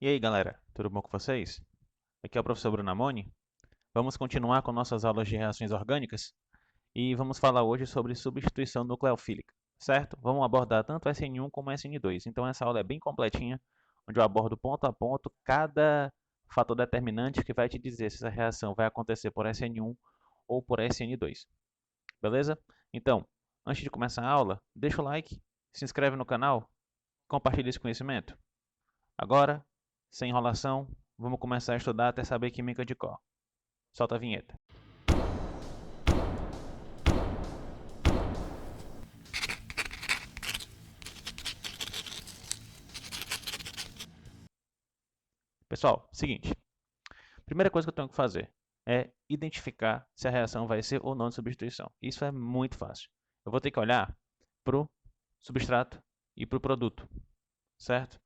E aí, galera, tudo bom com vocês? Aqui é o professor Bruno Amoni. Vamos continuar com nossas aulas de reações orgânicas e vamos falar hoje sobre substituição nucleofílica, certo? Vamos abordar tanto SN1 como SN2. Então essa aula é bem completinha, onde eu abordo ponto a ponto cada fator determinante que vai te dizer se essa reação vai acontecer por SN1 ou por SN2. Beleza? Então, antes de começar a aula, deixa o like, se inscreve no canal, compartilha esse conhecimento. Agora, sem enrolação, vamos começar a estudar até saber química de cor. Solta a vinheta. Pessoal, seguinte. Primeira coisa que eu tenho que fazer é identificar se a reação vai ser ou não de substituição. Isso é muito fácil. Eu vou ter que olhar para o substrato e para o produto, certo?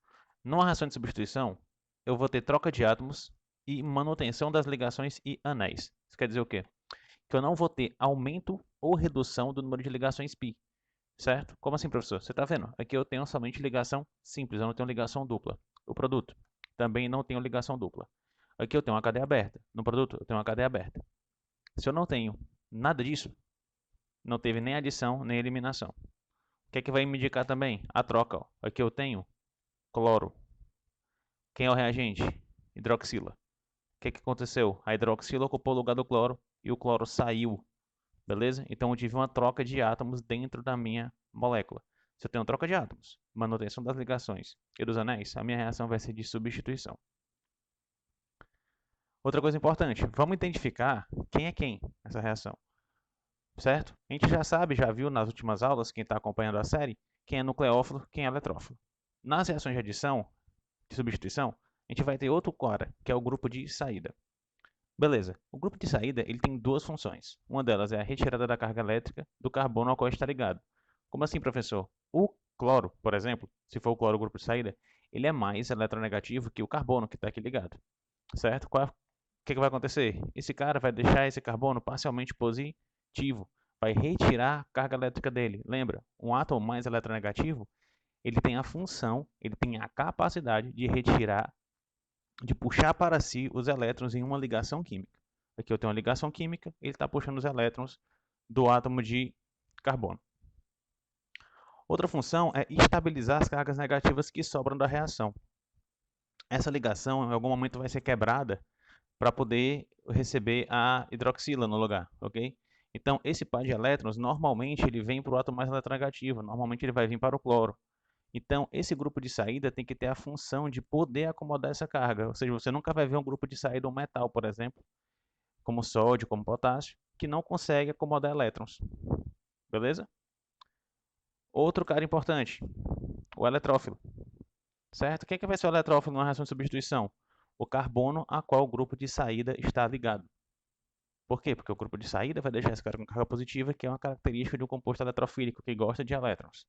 Numa reação de substituição, eu vou ter troca de átomos e manutenção das ligações e anéis. Isso quer dizer o quê? Que eu não vou ter aumento ou redução do número de ligações π, certo? Como assim, professor? Você está vendo? Aqui eu tenho somente ligação simples, eu não tenho ligação dupla. O produto também não tenho ligação dupla. Aqui eu tenho uma cadeia aberta. No produto eu tenho uma cadeia aberta. Se eu não tenho nada disso, não teve nem adição nem eliminação. O que é que vai me indicar também? A troca. Ó. Aqui eu tenho cloro. Quem é o reagente? Hidroxila. O que é que aconteceu? A hidroxila ocupou o lugar do cloro e o cloro saiu. Beleza? Então eu tive uma troca de átomos dentro da minha molécula. Se eu tenho troca de átomos, manutenção das ligações e dos anéis, a minha reação vai ser de substituição. Outra coisa importante, vamos identificar quem é quem nessa reação, certo? A gente já sabe, já viu nas últimas aulas, quem está acompanhando a série, quem é nucleófilo, quem é eletrófilo. Nas reações de adição, de substituição, a gente vai ter outro cara, que é o grupo de saída. Beleza, o grupo de saída ele tem duas funções. Uma delas é a retirada da carga elétrica do carbono ao qual está ligado. Como assim, professor? O cloro, por exemplo, se for o cloro o grupo de saída, ele é mais eletronegativo que o carbono que está aqui ligado, certo? O que vai acontecer? Esse cara vai deixar esse carbono parcialmente positivo, vai retirar a carga elétrica dele. Lembra, um átomo mais eletronegativo, ele tem a função, ele tem a capacidade de retirar, de puxar para si os elétrons em uma ligação química. Aqui eu tenho uma ligação química, ele está puxando os elétrons do átomo de carbono. Outra função é estabilizar as cargas negativas que sobram da reação. Essa ligação em algum momento vai ser quebrada para poder receber a hidroxila no lugar, ok? Então, esse par de elétrons, normalmente, ele vem para o átomo mais eletronegativo, normalmente ele vai vir para o cloro. Então, esse grupo de saída tem que ter a função de poder acomodar essa carga, ou seja, você nunca vai ver um grupo de saída, um metal, por exemplo, como sódio, como potássio, que não consegue acomodar elétrons, beleza? Outro cara importante, o eletrófilo, certo? Quem é que vai ser o eletrófilo numa reação de substituição? O carbono a qual o grupo de saída está ligado. Por quê? Porque o grupo de saída vai deixar esse cara com carga positiva, que é uma característica de um composto eletrofílico que gosta de elétrons,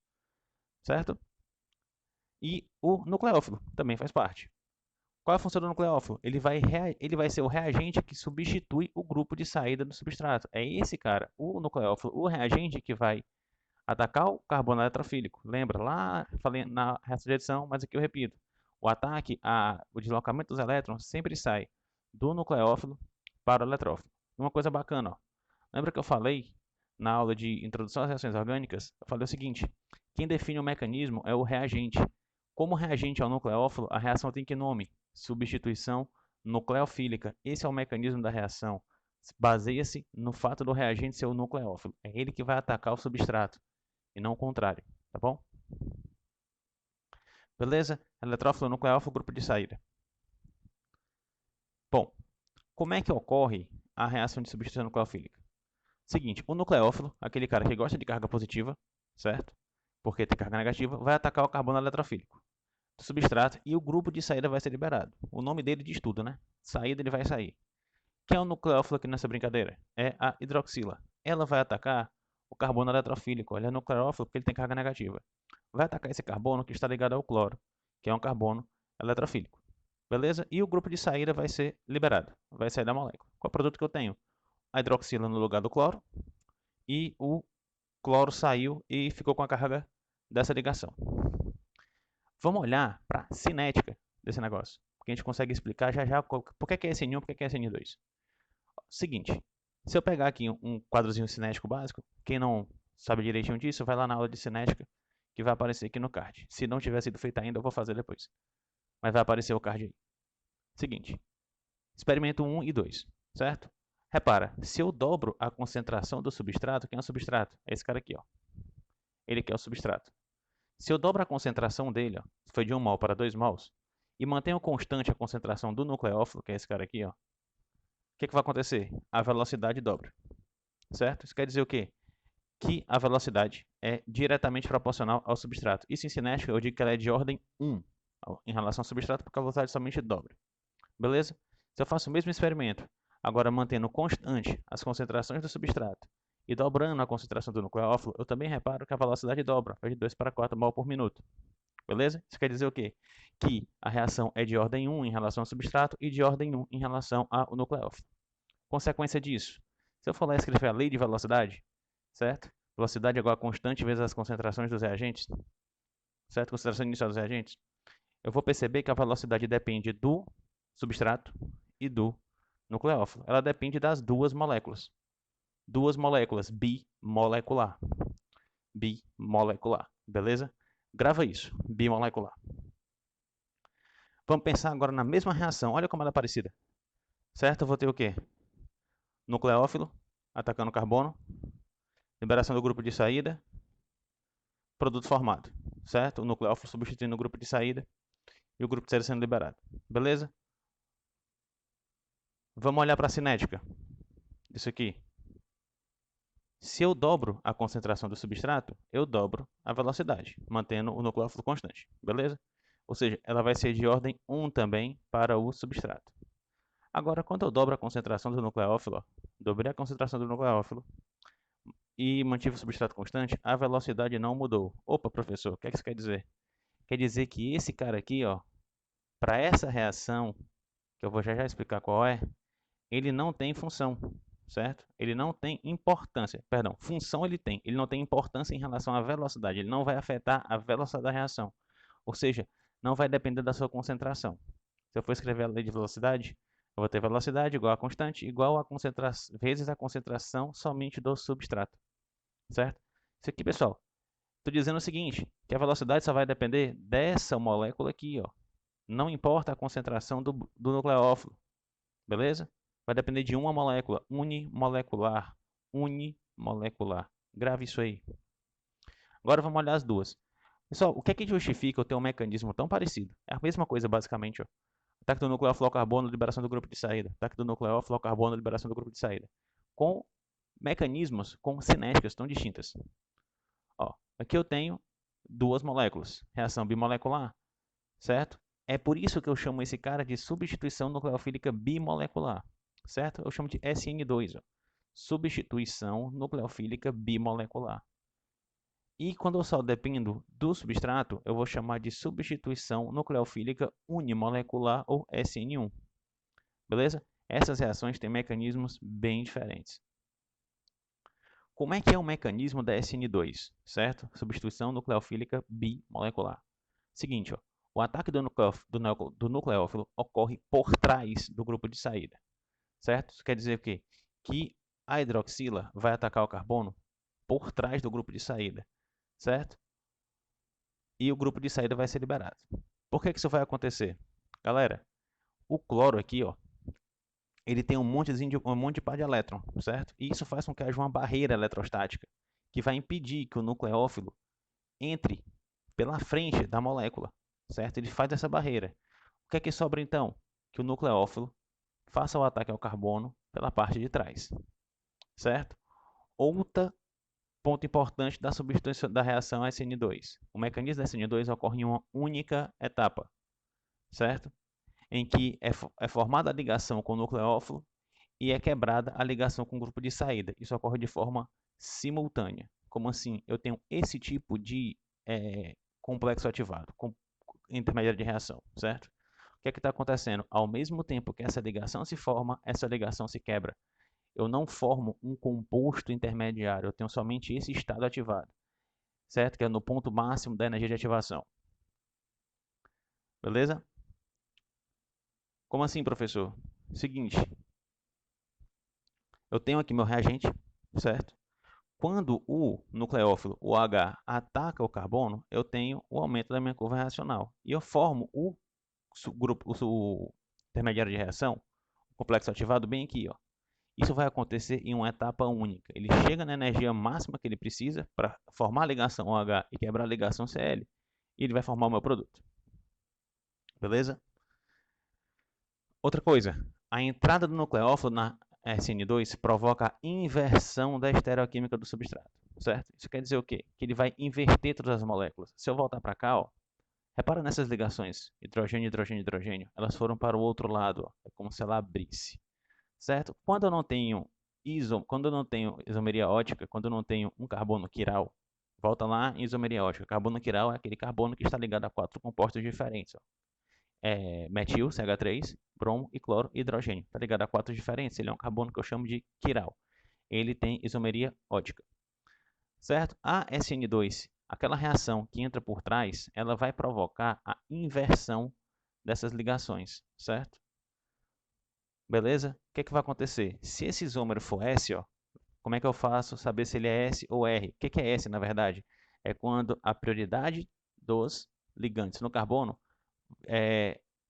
certo? E o nucleófilo também faz parte. Qual é a função do nucleófilo? Ele vai ser o reagente que substitui o grupo de saída do substrato. É esse cara, o nucleófilo, o reagente que vai atacar o carbono eletrofílico. Lembra? Lá falei na reação de adição, mas aqui eu repito. O deslocamento dos elétrons sempre sai do nucleófilo para o eletrófilo. Uma coisa bacana, ó. Lembra que eu falei na aula de introdução às reações orgânicas? Eu falei o seguinte: quem define o mecanismo é o reagente. Como reagente ao nucleófilo, a reação tem que nome? Substituição nucleofílica. Esse é o mecanismo da reação. Baseia-se no fato do reagente ser o nucleófilo. É ele que vai atacar o substrato e não o contrário, tá bom? Beleza? Eletrófilo, nucleófilo, grupo de saída. Bom, como é que ocorre a reação de substituição nucleofílica? Seguinte, o nucleófilo, aquele cara que gosta de carga positiva, certo? Porque tem carga negativa, vai atacar o carbono eletrofílico do substrato e o grupo de saída vai ser liberado. O nome dele diz tudo, né? Saída ele vai sair. Quem é o nucleófilo aqui nessa brincadeira? É a hidroxila. Ela vai atacar o carbono eletrofílico. Ele é nucleófilo porque ele tem carga negativa. Vai atacar esse carbono que está ligado ao cloro, que é um carbono eletrofílico. Beleza? E o grupo de saída vai ser liberado. Vai sair da molécula. Qual é o produto que eu tenho? A hidroxila no lugar do cloro. E o cloro saiu e ficou com a carga dessa ligação. Vamos olhar para a cinética desse negócio. porque a gente consegue explicar já já por que é SN1 e por que é SN2. Seguinte, se eu pegar aqui um quadrozinho cinético básico, quem não sabe direitinho disso, vai lá na aula de cinética, que vai aparecer aqui no card. Se não tiver sido feito ainda, eu vou fazer depois. Mas vai aparecer o card aí. Seguinte, experimento 1 e 2, certo? Repara, se eu dobro a concentração do substrato, quem é o substrato? É esse cara aqui, ó. Ele que é o substrato. Se eu dobro a concentração dele, ó, foi de 1 mol para 2 mols, e mantenho constante a concentração do nucleófilo, que é esse cara aqui, ó, o que vai acontecer? A velocidade dobra, certo? Isso quer dizer o quê? Que a velocidade é diretamente proporcional ao substrato. Isso em cinética eu digo que ela é de ordem 1 em relação ao substrato, porque a velocidade somente dobra. Beleza? Se eu faço o mesmo experimento, agora mantendo constante as concentrações do substrato e dobrando a concentração do nucleófilo, eu também reparo que a velocidade dobra, vai de 2 para 4 mol por minuto. Beleza? Isso quer dizer o quê? Que a reação é de ordem 1 em relação ao substrato e de ordem 1 em relação ao nucleófilo. Consequência disso, se eu for lá escrever a lei de velocidade, certo? Velocidade é igual a constante vezes as concentrações dos reagentes, certo? Concentração inicial dos reagentes. Eu vou perceber que a velocidade depende do substrato e do nucleófilo. Ela depende das duas moléculas. Duas moléculas, bimolecular. Bimolecular, beleza? Grava isso, bimolecular. Vamos pensar agora na mesma reação. Olha como ela é parecida. Certo? Eu vou ter o quê? Nucleófilo atacando carbono. Liberação do grupo de saída. Produto formado. Certo? O nucleófilo substituindo o grupo de saída. E o grupo de saída sendo liberado. Beleza? Vamos olhar para a cinética. Isso aqui. Se eu dobro a concentração do substrato, eu dobro a velocidade, mantendo o nucleófilo constante. Beleza? Ou seja, ela vai ser de ordem 1 também para o substrato. Agora, quando eu dobro a concentração do nucleófilo, ó, dobrei a concentração do nucleófilo e mantive o substrato constante, a velocidade não mudou. Opa, professor, o que isso quer dizer? Quer dizer que esse cara aqui, ó, para essa reação, que eu vou já explicar qual é, ele não tem função, certo? Ele não tem importância, perdão, função ele não tem importância em relação à velocidade, ele não vai afetar a velocidade da reação, ou seja, não vai depender da sua concentração. Se eu for escrever a lei de velocidade, eu vou ter velocidade igual a constante, igual a concentração, vezes a concentração somente do substrato, certo? Isso aqui, pessoal, estou dizendo o seguinte, que a velocidade só vai depender dessa molécula aqui, ó. Não importa a concentração do nucleófilo, beleza? Vai depender de uma molécula, unimolecular, unimolecular. Grave isso aí. Agora vamos olhar as duas. Pessoal, o que é que justifica eu ter um mecanismo tão parecido? É a mesma coisa, basicamente, ó. Ataque do nucleófilo ao carbono, liberação do grupo de saída. Ataque do nucleófilo ao carbono, liberação do grupo de saída. Com mecanismos, com cinéticas tão distintas. Ó, aqui eu tenho duas moléculas, reação bimolecular, certo? É por isso que eu chamo esse cara de substituição nucleofílica bimolecular, certo? Eu chamo de SN2, ó. Substituição nucleofílica bimolecular. E quando eu só dependo do substrato, eu vou chamar de substituição nucleofílica unimolecular ou SN1. Beleza? Essas reações têm mecanismos bem diferentes. Como é que é o mecanismo da SN2, certo? Substituição nucleofílica bimolecular. Seguinte, ó, o ataque do nucleófilo ocorre por trás do grupo de saída, certo? Isso quer dizer o quê? Que a hidroxila vai atacar o carbono por trás do grupo de saída, certo? E o grupo de saída vai ser liberado. Por que isso vai acontecer? Galera, o cloro aqui, ó, ele tem um monte de par de elétron, certo? E isso faz com que haja uma barreira eletrostática, que vai impedir que o nucleófilo entre pela frente da molécula, certo? Ele faz essa barreira. O que é que sobra então? Que o nucleófilo faça o ataque ao carbono pela parte de trás, certo? Outro ponto importante da substituição da reação SN2. O mecanismo da SN2 ocorre em uma única etapa, certo? Em que é formada a ligação com o nucleófilo e é quebrada a ligação com o grupo de saída. Isso ocorre de forma simultânea. Como assim? Eu tenho esse tipo de complexo ativado, intermediário de reação, certo? O que é que está acontecendo? Ao mesmo tempo que essa ligação se forma, essa ligação se quebra. Eu não formo um composto intermediário, eu tenho somente esse estado ativado, certo? Que é no ponto máximo da energia de ativação. Beleza? Como assim, professor? Seguinte, eu tenho aqui meu reagente, certo? Quando o nucleófilo, o H, ataca o carbono, eu tenho o aumento da minha curva reacional. E eu formo o grupo, o intermediário de reação, o complexo ativado, bem aqui, ó. Isso vai acontecer em uma etapa única. Ele chega na energia máxima que ele precisa para formar a ligação OH e quebrar a ligação Cl, e ele vai formar o meu produto. Beleza? Outra coisa, a entrada do nucleófilo na SN2 provoca a inversão da estereoquímica do substrato, certo? Isso quer dizer o quê? Que ele vai inverter todas as moléculas. Se eu voltar para cá, ó, repara nessas ligações, hidrogênio, hidrogênio, hidrogênio, elas foram para o outro lado, ó, é como se ela abrisse, certo? Quando eu não tenho isomeria ótica, quando eu não tenho um carbono quiral, volta lá em isomeria ótica. Carbono quiral é aquele carbono que está ligado a 4 compostos diferentes, ó. Metil, CH3, bromo e cloro e hidrogênio. Está ligado a 4 diferentes. Ele é um carbono que eu chamo de quiral. Ele tem isomeria ótica. Certo? A SN2, aquela reação que entra por trás, ela vai provocar a inversão dessas ligações. Certo? Beleza? O que é que vai acontecer? Se esse isômero for S, ó, como é que eu faço saber se ele é S ou R? O que é S, na verdade? É quando a prioridade dos ligantes no carbono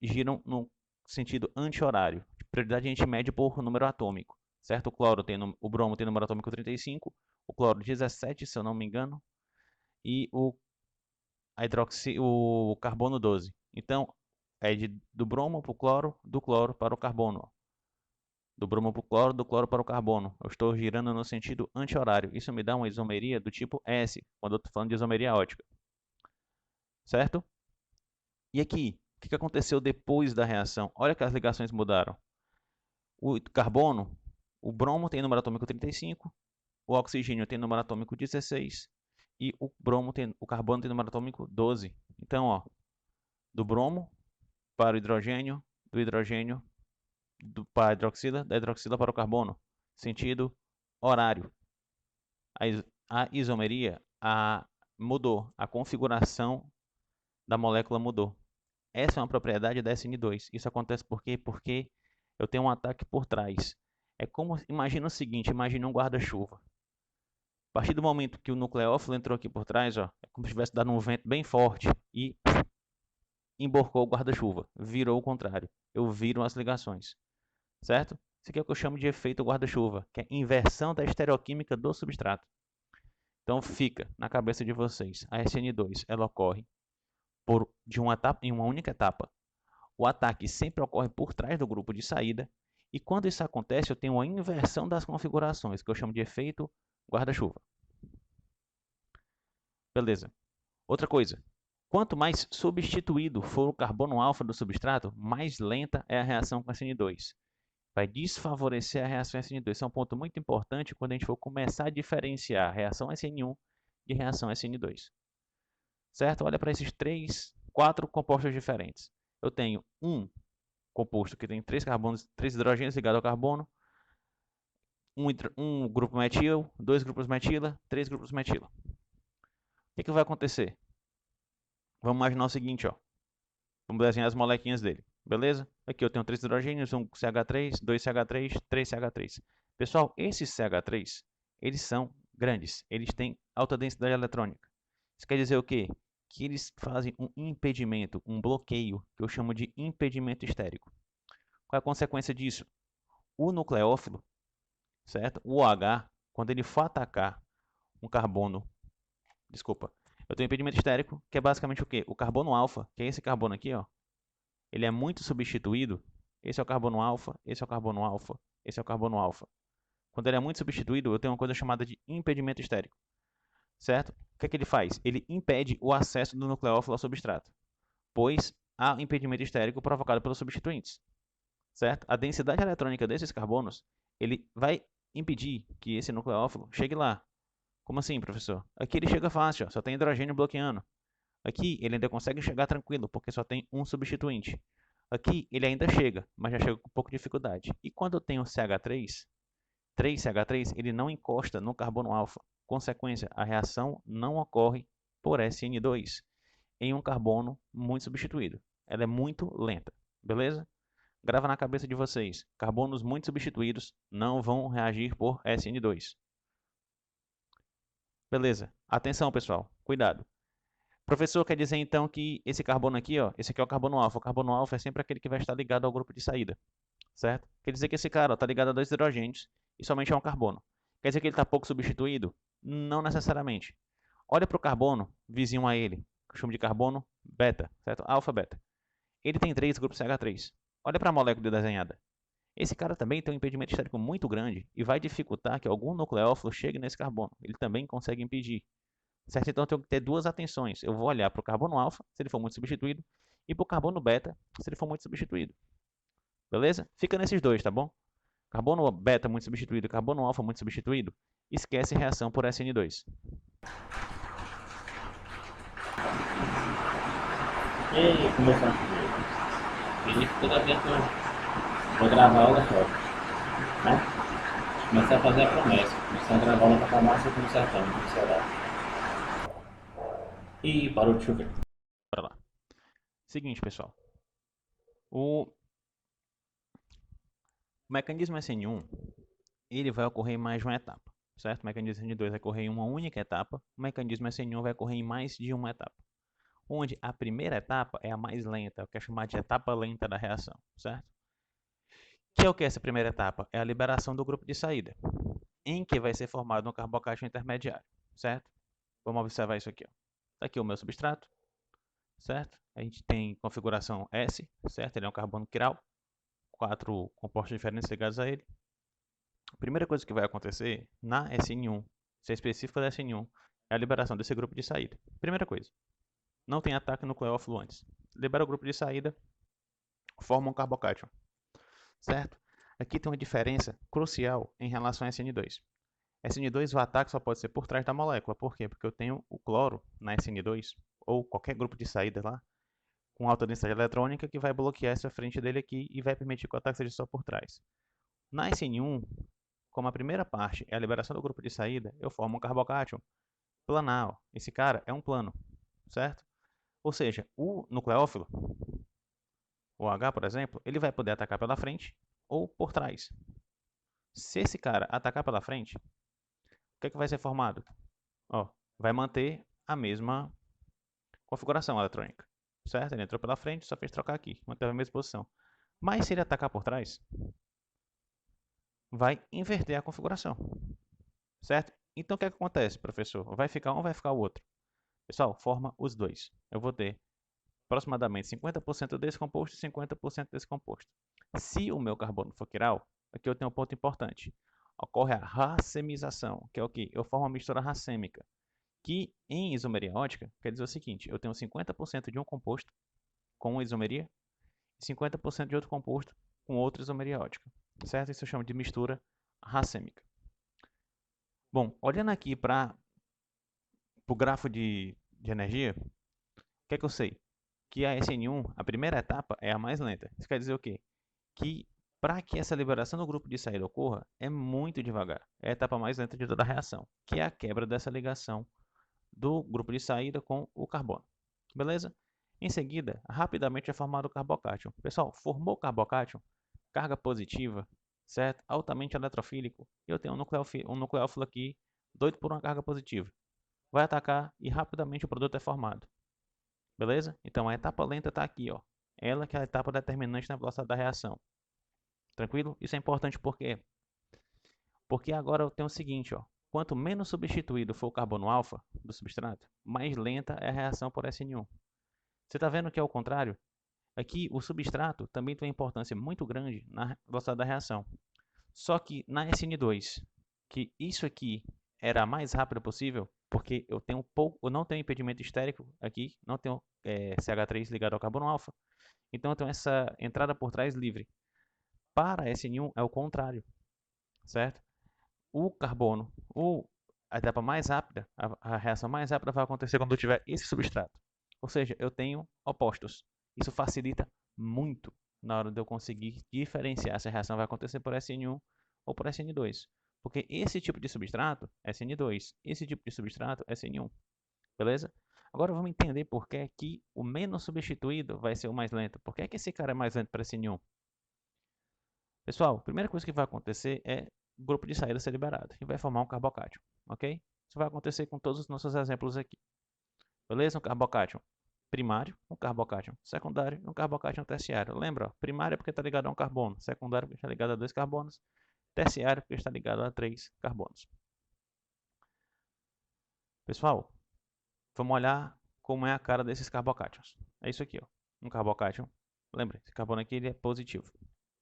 giram no sentido anti-horário. Prioridade a gente mede por número atômico, certo? O bromo tem número atômico 35, o cloro 17, se eu não me engano, e o carbono 12. Então, do bromo para o cloro, do cloro para o carbono. Do bromo para o cloro, do cloro para o carbono. Eu estou girando no sentido anti-horário. Isso me dá uma isomeria do tipo S, quando eu estou falando de isomeria ótica. Certo? E aqui, o que aconteceu depois da reação? Olha que as ligações mudaram. O carbono, o bromo tem número atômico 35, o oxigênio tem número atômico 16 e o carbono tem número atômico 12. Então, ó, do bromo para o hidrogênio, do hidrogênio para a hidroxila, da hidroxila para o carbono. Sentido horário. A isomeria mudou, a configuração da molécula mudou. Essa é uma propriedade da SN2. Isso acontece por quê? Porque eu tenho um ataque por trás. É como, imagina o seguinte, imagina um guarda-chuva. A partir do momento que o nucleófilo entrou aqui por trás, ó, é como se tivesse dado um vento bem forte e emborcou o guarda-chuva, virou o contrário. Eu viro as ligações, certo? Isso aqui é o que eu chamo de efeito guarda-chuva, que é inversão da estereoquímica do substrato. Então fica na cabeça de vocês, a SN2 ela ocorre em uma única etapa. O ataque sempre ocorre por trás do grupo de saída, e quando isso acontece, eu tenho uma inversão das configurações, que eu chamo de efeito guarda-chuva. Beleza. Outra coisa, quanto mais substituído for o carbono alfa do substrato, mais lenta é a reação com SN2. Vai desfavorecer a reação SN2. Isso é um ponto muito importante quando a gente for começar a diferenciar a reação SN1 de reação SN2. Certo? Olha para esses 4 compostos diferentes. Eu tenho um composto que tem 3 hidrogênios ligados ao carbono, um grupo metil, 2 grupos metila, 3 grupos metila. O que vai acontecer? Vamos imaginar o seguinte, ó. Vamos desenhar as molequinhas dele, beleza? Aqui eu tenho 3 hidrogênios, um CH3, 2 CH3, 3 CH3. Pessoal, esses CH3, eles são grandes, eles têm alta densidade eletrônica. Isso quer dizer o quê? Que eles fazem um impedimento, um bloqueio, que eu chamo de impedimento estérico. Qual é a consequência disso? O nucleófilo, certo? O OH, quando ele for atacar um carbono, eu tenho impedimento estérico, que é basicamente o quê? O carbono alfa, que é esse carbono aqui, ó, ele é muito substituído. Esse é o carbono alfa, esse é o carbono alfa, esse é o carbono alfa. Quando ele é muito substituído, eu tenho uma coisa chamada de impedimento estérico, certo? O que é que ele faz? Ele impede o acesso do nucleófilo ao substrato, pois há impedimento estérico provocado pelos substituintes, certo? A densidade eletrônica desses carbonos, ele vai impedir que esse nucleófilo chegue lá. Como assim, professor? Aqui ele chega fácil, ó, só tem hidrogênio bloqueando. Aqui ele ainda consegue chegar tranquilo, porque só tem um substituinte. Aqui ele ainda chega, mas já chega com pouca dificuldade. E quando eu tenho CH3, 3CH3, ele não encosta no carbono alfa. Consequência, a reação não ocorre por SN2 em um carbono muito substituído. Ela é muito lenta, beleza? Grava na cabeça de vocês. Carbonos muito substituídos não vão reagir por SN2. Beleza. Atenção, pessoal. Cuidado. Professor, quer dizer então que esse carbono aqui, ó, esse aqui é o carbono alfa. O carbono alfa é sempre aquele que vai estar ligado ao grupo de saída, certo? Quer dizer que esse cara está ligado a dois hidrogênios e somente a um carbono. Quer dizer que ele está pouco substituído? Não necessariamente. Olha para o carbono vizinho a ele, que eu chamo de carbono beta, certo? Alfa beta. Ele tem 3 grupos CH3. Olha para a molécula desenhada. Esse cara também tem um impedimento estérico muito grande e vai dificultar que algum nucleófilo chegue nesse carbono. Ele também consegue impedir. Certo? Então eu tenho que ter duas atenções. Eu vou olhar para o carbono alfa, se ele for muito substituído, e para o carbono beta, se ele for muito substituído. Beleza? Fica nesses dois, tá bom? Carbono beta muito substituído, carbono alfa muito substituído, esquece reação por SN2. E aí, conversando comigo. Felipe, toda vez que eu vou gravar aula só, né? Comecei a fazer a promessa, comecei a gravar aula para farmácia com sertão, no Ceará. E parou de chover. Bora lá. Seguinte, pessoal. O mecanismo SN1, ele vai ocorrer em mais de uma etapa, certo? O mecanismo SN2 vai ocorrer em uma única etapa, o mecanismo SN1 vai ocorrer em mais de uma etapa. Onde a primeira etapa é a mais lenta, o que é chamado de etapa lenta da reação, certo? Que é o que é essa primeira etapa? É a liberação do grupo de saída, em que vai ser formado um carbocation intermediário, certo? Vamos observar isso aqui, ó. Tá aqui o meu substrato, certo? A gente tem configuração S, certo? Ele é um carbono quiral, 4 compostos diferentes ligados a ele. A primeira coisa que vai acontecer na SN1, se é específica da SN1, é a liberação desse grupo de saída. Primeira coisa, não tem ataque nucleófilo antes. Libera o grupo de saída, forma um carbocation, certo? Aqui tem uma diferença crucial em relação a SN2. SN2, o ataque só pode ser por trás da molécula. Por quê? Porque eu tenho o cloro na SN2, ou qualquer grupo de saída lá, com alta densidade eletrônica, que vai bloquear essa frente dele aqui e vai permitir que o ataque seja só por trás. Na SN1, como a primeira parte é a liberação do grupo de saída, eu formo um carbocation planal. Esse cara é um plano, certo? Ou seja, o nucleófilo, o H, por exemplo, ele vai poder atacar pela frente ou por trás. Se esse cara atacar pela frente, o que é que vai ser formado? Ó, vai manter a mesma configuração eletrônica, certo? Ele entrou pela frente, só fez trocar aqui, manteve a mesma posição. Mas se ele atacar por trás, vai inverter a configuração, certo? Então o que é que acontece, professor? Vai ficar um ou vai ficar o outro? Pessoal, forma os dois. Eu vou ter aproximadamente 50% desse composto e 50% desse composto. Se o meu carbono for quiral, aqui eu tenho um ponto importante. Ocorre a racemização, que é o que? Eu formo uma mistura racêmica, que em isomeria ótica quer dizer o seguinte, eu tenho 50% de um composto com uma isomeria e 50% de outro composto com outra isomeria ótica, certo? Isso eu chamo de mistura racêmica. Bom, olhando aqui para o grafo de energia, o que é que eu sei? Que a SN1, a primeira etapa, é a mais lenta. Isso quer dizer o quê? Que para que essa liberação do grupo de saída ocorra, é muito devagar. É a etapa mais lenta de toda a reação, que é a quebra dessa ligação do grupo de saída com o carbono. Beleza? Em seguida, rapidamente é formado o carbocation. Pessoal, formou o carbocation, carga positiva, certo? Altamente eletrofílico. Eu tenho um nucleófilo aqui, doido por uma carga positiva. Vai atacar e rapidamente o produto é formado. Beleza? Então a etapa lenta está aqui, ó. Ela que é a etapa determinante na velocidade da reação. Tranquilo? Isso é importante por quê? Porque agora eu tenho o seguinte, ó. Quanto menos substituído for o carbono alfa do substrato, mais lenta é a reação por SN1. Você está vendo que é o contrário? Aqui o substrato também tem uma importância muito grande na velocidade da reação. Só que na SN2, que isso aqui era a mais rápida possível, porque eu tenho pouco, eu não tenho impedimento estérico aqui, não tenho CH3 ligado ao carbono alfa, então eu tenho essa entrada por trás livre. Para SN1 é o contrário, certo? O carbono, a etapa mais rápida, a reação mais rápida vai acontecer quando eu tiver esse substrato. Ou seja, eu tenho opostos. Isso facilita muito na hora de eu conseguir diferenciar se a reação vai acontecer por SN1 ou por SN2. Porque esse tipo de substrato, SN2, esse tipo de substrato, SN1. Beleza? Agora vamos entender por que o menos substituído vai ser o mais lento. Por que esse cara é mais lento para SN1? Pessoal, a primeira coisa que vai acontecer é o grupo de saída ser liberado e vai formar um carbocátion, ok? Isso vai acontecer com todos os nossos exemplos aqui. Beleza? Um carbocátion primário, um carbocátion secundário e um carbocátion terciário. Lembra? Ó, primário é porque está ligado a um carbono, secundário porque está ligado a 2 carbonos, terciário porque está ligado a 3 carbonos. Pessoal, vamos olhar como é a cara desses carbocátions. É isso aqui, ó. Um carbocátion. Lembra, esse carbono aqui ele é positivo.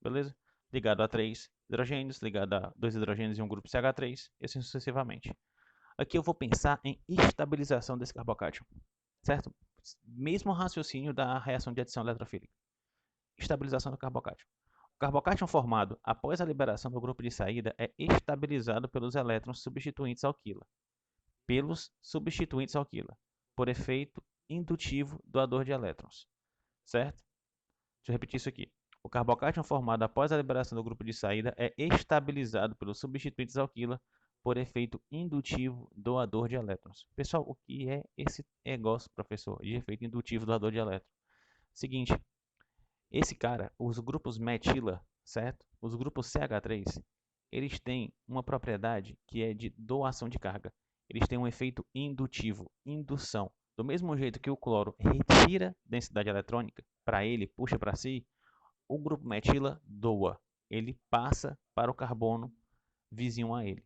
Beleza? Ligado a 3 hidrogênios, ligado a 2 hidrogênios e um grupo CH3, e assim sucessivamente. Aqui eu vou pensar em estabilização desse carbocátion, certo? Mesmo raciocínio da reação de adição eletrofílica. Estabilização do carbocátion. O carbocátion formado após a liberação do grupo de saída é estabilizado pelos elétrons substituintes alquila. Por efeito indutivo doador de elétrons, certo? Deixa eu repetir isso aqui. O carbocátion formado após a liberação do grupo de saída é estabilizado pelos substituintes alquila por efeito indutivo doador de elétrons. Pessoal, o que é esse negócio, professor, de efeito indutivo doador de elétrons? Seguinte, esse cara, os grupos metila, certo? Os grupos CH3, eles têm uma propriedade que é de doação de carga. Eles têm um efeito indutivo, indução. Do mesmo jeito que o cloro retira densidade eletrônica para ele, puxa para si, o grupo metila doa. Ele passa para o carbono vizinho a ele.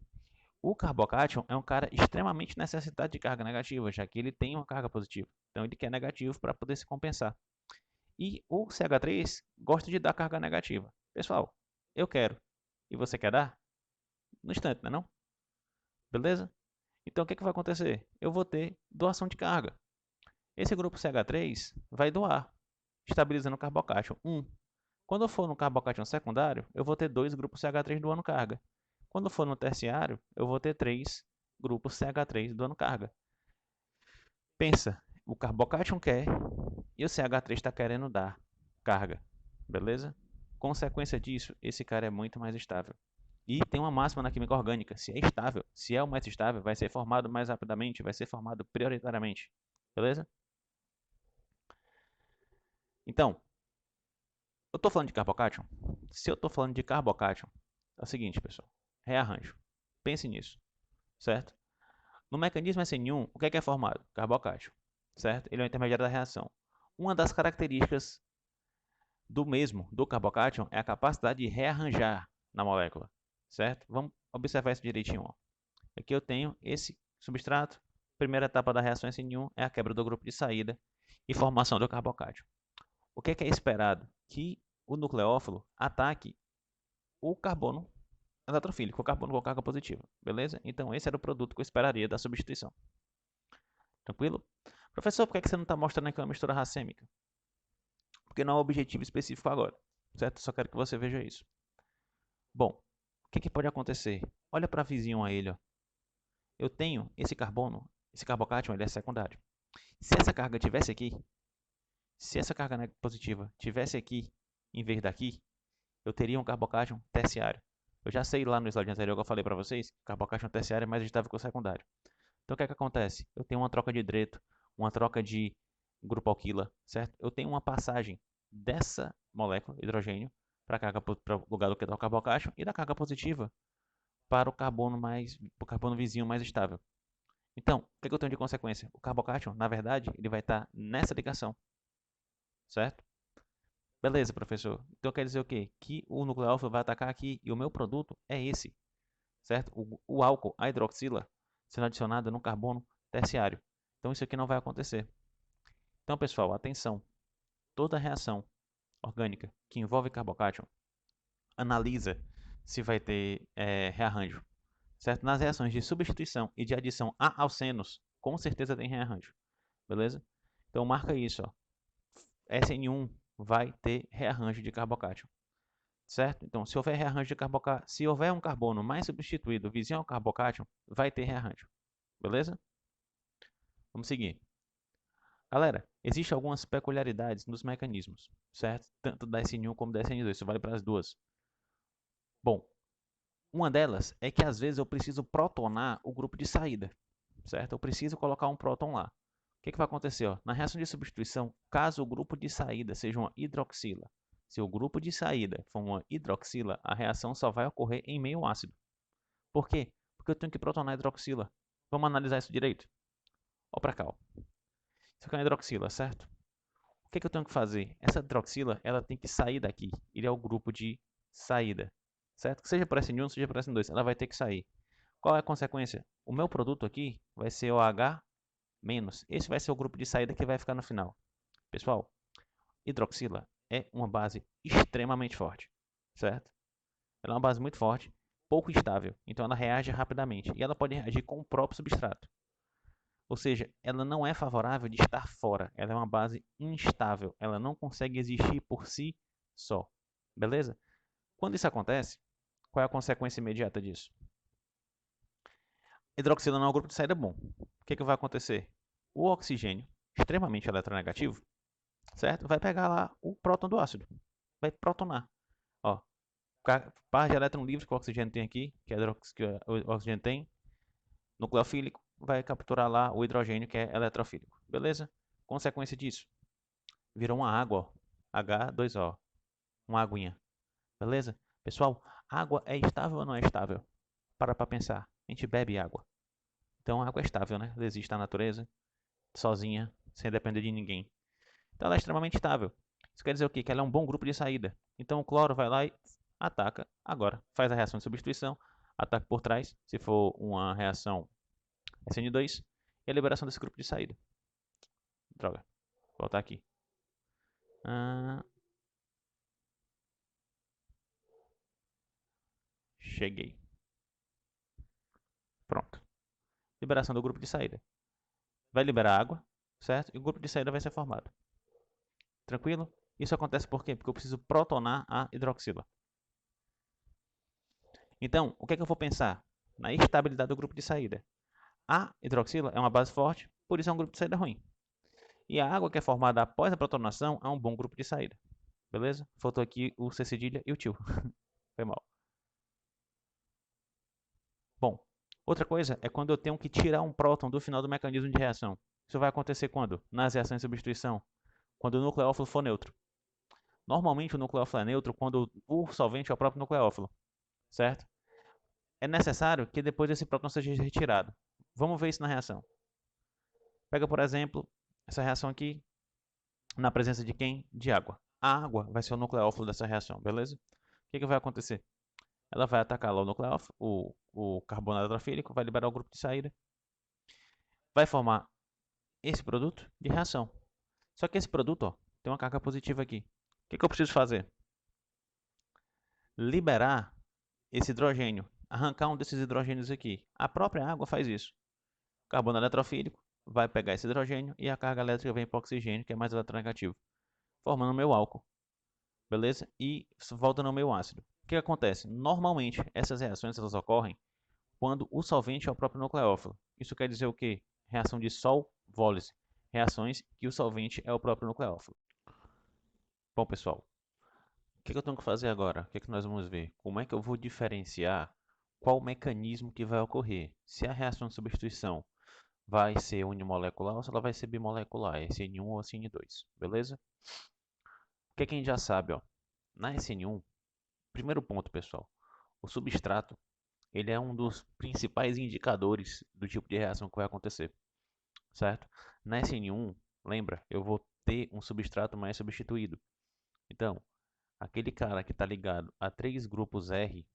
O carbocátion é um cara extremamente necessitado de carga negativa, já que ele tem uma carga positiva. Então ele quer negativo para poder se compensar. E o CH3 gosta de dar carga negativa. Pessoal, eu quero. E você quer dar? No instante, não é não? Beleza? Então o que vai acontecer? Eu vou ter doação de carga. Esse grupo CH3 vai doar, estabilizando o carbocátion 1. Quando eu for no carbocátion secundário, eu vou ter 2 grupos CH3 doando carga. Quando for no terciário, eu vou ter 3 grupos CH3 doando carga. Pensa, o carbocátion quer e o CH3 está querendo dar carga. Beleza? Consequência disso, esse cara é muito mais estável. E tem uma máxima na química orgânica: se é estável, se é o mais estável, vai ser formado mais rapidamente, vai ser formado prioritariamente. Beleza? Então, eu estou falando de carbocátion? Se eu estou falando de carbocátion, é o seguinte, pessoal: rearranjo. Pense nisso, certo? No mecanismo SN1, o que é formado? Carbocátion, certo? Ele é o intermediário da reação. Uma das características do carbocátion é a capacidade de rearranjar na molécula, certo? Vamos observar isso direitinho. Ó. Aqui eu tenho esse substrato. Primeira etapa da reação SN1 é a quebra do grupo de saída e formação do carbocátion. O que é esperado? Que o nucleófilo ataque o carbono eletrofílico, o carbono com carga positiva, beleza? Então esse era o produto que eu esperaria da substituição. Tranquilo? Professor, por que você não está mostrando aqui uma mistura racêmica? Porque não é um objetivo específico agora, certo? Só quero que você veja isso. Bom, o que pode acontecer? Olha para vizinho a ele, ó. Eu tenho esse carbono, esse carbocátion, ele é secundário. Se essa carga tivesse aqui, se essa carga positiva tivesse aqui em vez daqui, eu teria um carbocátion terciário. Eu já sei lá no slide anterior que eu falei para vocês, que o carbocátion terciário é mais estável que o secundário. Então o que acontece? Eu tenho uma troca de hidreto, uma troca de grupo alquila, certo? Eu tenho uma passagem dessa molécula, hidrogênio, para o lugar do que é o carbocátion e da carga positiva para o carbono vizinho mais estável. Então, o que eu tenho de consequência? O carbocátion, na verdade, ele vai estar nessa ligação, certo? Beleza, professor. Então quer dizer o quê? Que o nucleófilo vai atacar aqui e o meu produto é esse, certo? O álcool, a hidroxila, sendo adicionado no carbono terciário. Então isso aqui não vai acontecer. Então, pessoal, atenção. Toda reação orgânica que envolve carbocátion analisa se vai ter rearranjo, certo? Nas reações de substituição e de adição a alcenos, com certeza tem rearranjo, beleza? Então marca isso, ó. SN1 vai ter rearranjo de carbocátion, certo? Então, se houver rearranjo de carbocátion, se houver um carbono mais substituído vizinho ao carbocátion, vai ter rearranjo, beleza? Vamos seguir. Galera, existem algumas peculiaridades nos mecanismos, certo? Tanto da SN1 como da SN2, isso vale para as duas. Bom, uma delas é que às vezes eu preciso protonar o grupo de saída, certo? Eu preciso colocar um próton lá. O que vai acontecer? Ó? Na reação de substituição, caso o grupo de saída seja uma hidroxila, Se o grupo de saída for uma hidroxila, a reação só vai ocorrer em meio ácido. Por quê? Porque eu tenho que protonar a hidroxila. Vamos analisar isso direito. Olha para cá. Ó. Isso aqui é uma hidroxila, certo? O que eu tenho que fazer? Essa hidroxila ela tem que sair daqui. Ele é o grupo de saída. Certo? Seja por SN1, seja por SN2, ela vai ter que sair. Qual é a consequência? O meu produto aqui vai ser OH-. Esse vai ser o grupo de saída que vai ficar no final. Pessoal, hidroxila é uma base extremamente forte, certo? Ela é uma base muito forte, pouco estável, então ela reage rapidamente e ela pode reagir com o próprio substrato. Ou seja, ela não é favorável de estar fora, ela é uma base instável, ela não consegue existir por si só, beleza? Quando isso acontece, qual é a consequência imediata disso? Hidroxila não é um grupo de saída bom. O que vai acontecer? O oxigênio, extremamente eletronegativo, certo? Vai pegar lá o próton do ácido, vai protonar. Ó, par de elétron livre que o oxigênio tem aqui, que o oxigênio tem, nucleofílico, vai capturar lá o hidrogênio que é eletrofílico, beleza? Consequência disso, virou uma água, ó, H2O, uma aguinha, beleza? Pessoal, água é estável ou não é estável? Para pensar, a gente bebe água. Então a água é estável, né? Ela existe na natureza, sozinha, sem depender de ninguém. Então ela é extremamente estável. Isso quer dizer o quê? Que ela é um bom grupo de saída. Então o cloro vai lá e ataca agora. Faz a reação de substituição, ataca por trás, se for uma reação SN2, e a liberação desse grupo de saída. Droga, vou voltar aqui. Cheguei. Pronto. Liberação do grupo de saída. Vai liberar água, certo? E o grupo de saída vai ser formado. Tranquilo? Isso acontece por quê? Porque eu preciso protonar a hidroxila. Então, o que é que eu vou pensar? Na estabilidade do grupo de saída. A hidroxila é uma base forte, por isso é um grupo de saída ruim. E a água que é formada após a protonação é um bom grupo de saída. Beleza? Faltou aqui o C cedilha e o tio. Foi mal. Bom, outra coisa é quando eu tenho que tirar um próton do final do mecanismo de reação. Isso vai acontecer quando? Nas reações de substituição. Quando o nucleófilo for neutro. Normalmente o nucleófilo é neutro quando o solvente é o próprio nucleófilo. Certo? É necessário que depois esse próton seja retirado. Vamos ver isso na reação. Pega, por exemplo, essa reação aqui na presença de quem? De água. A água vai ser o nucleófilo dessa reação, beleza? O que vai acontecer? Ela vai atacar lá o nucleófilo, o carbonato hidrofílico, vai liberar o grupo de saída, vai formar esse produto de reação. Só que esse produto ó, tem uma carga positiva aqui. O que eu preciso fazer? Liberar esse hidrogênio, arrancar um desses hidrogênios aqui. A própria água faz isso. O carbono eletrofílico vai pegar esse hidrogênio e a carga elétrica vem para o oxigênio, que é mais eletronegativo, formando o meu álcool. Beleza? E volta no meu ácido. O que acontece? Normalmente, essas reações elas ocorrem quando o solvente é o próprio nucleófilo. Isso quer dizer o quê? Reação de Sol-Vólise. Reações que o solvente é o próprio nucleófilo. Bom, pessoal, o que eu tenho que fazer agora? O que nós vamos ver? Como é que eu vou diferenciar qual o mecanismo que vai ocorrer? Se a reação de substituição vai ser unimolecular ou se ela vai ser bimolecular, SN1 ou SN2, beleza? O que a gente já sabe, ó? Na SN1, primeiro ponto, pessoal, o substrato ele é um dos principais indicadores do tipo de reação que vai acontecer, certo? Na SN1, lembra, eu vou ter um substrato mais substituído. Então, aquele cara que está ligado a 3 grupos R,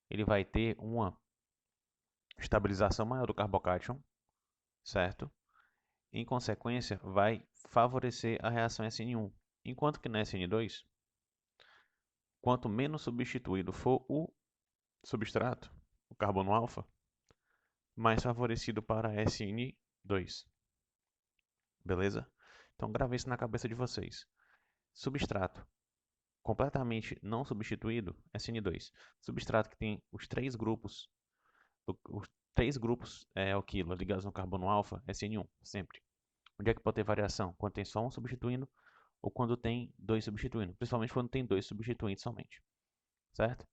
ele vai ter uma estabilização maior do carbocátion, certo? Em consequência, vai favorecer a reação SN1. Enquanto que na SN2, quanto menos substituído for o substrato, o carbono alfa, mais favorecido para SN2. Beleza? Então grave isso na cabeça de vocês. Substrato completamente não substituído, SN2. Substrato que tem os 3 grupos, alquilo ligados no carbono alfa, SN1, sempre. Onde é que pode ter variação? Quando tem só um substituindo ou quando tem 2 substituindo. Principalmente quando tem 2 substituintes somente. Certo?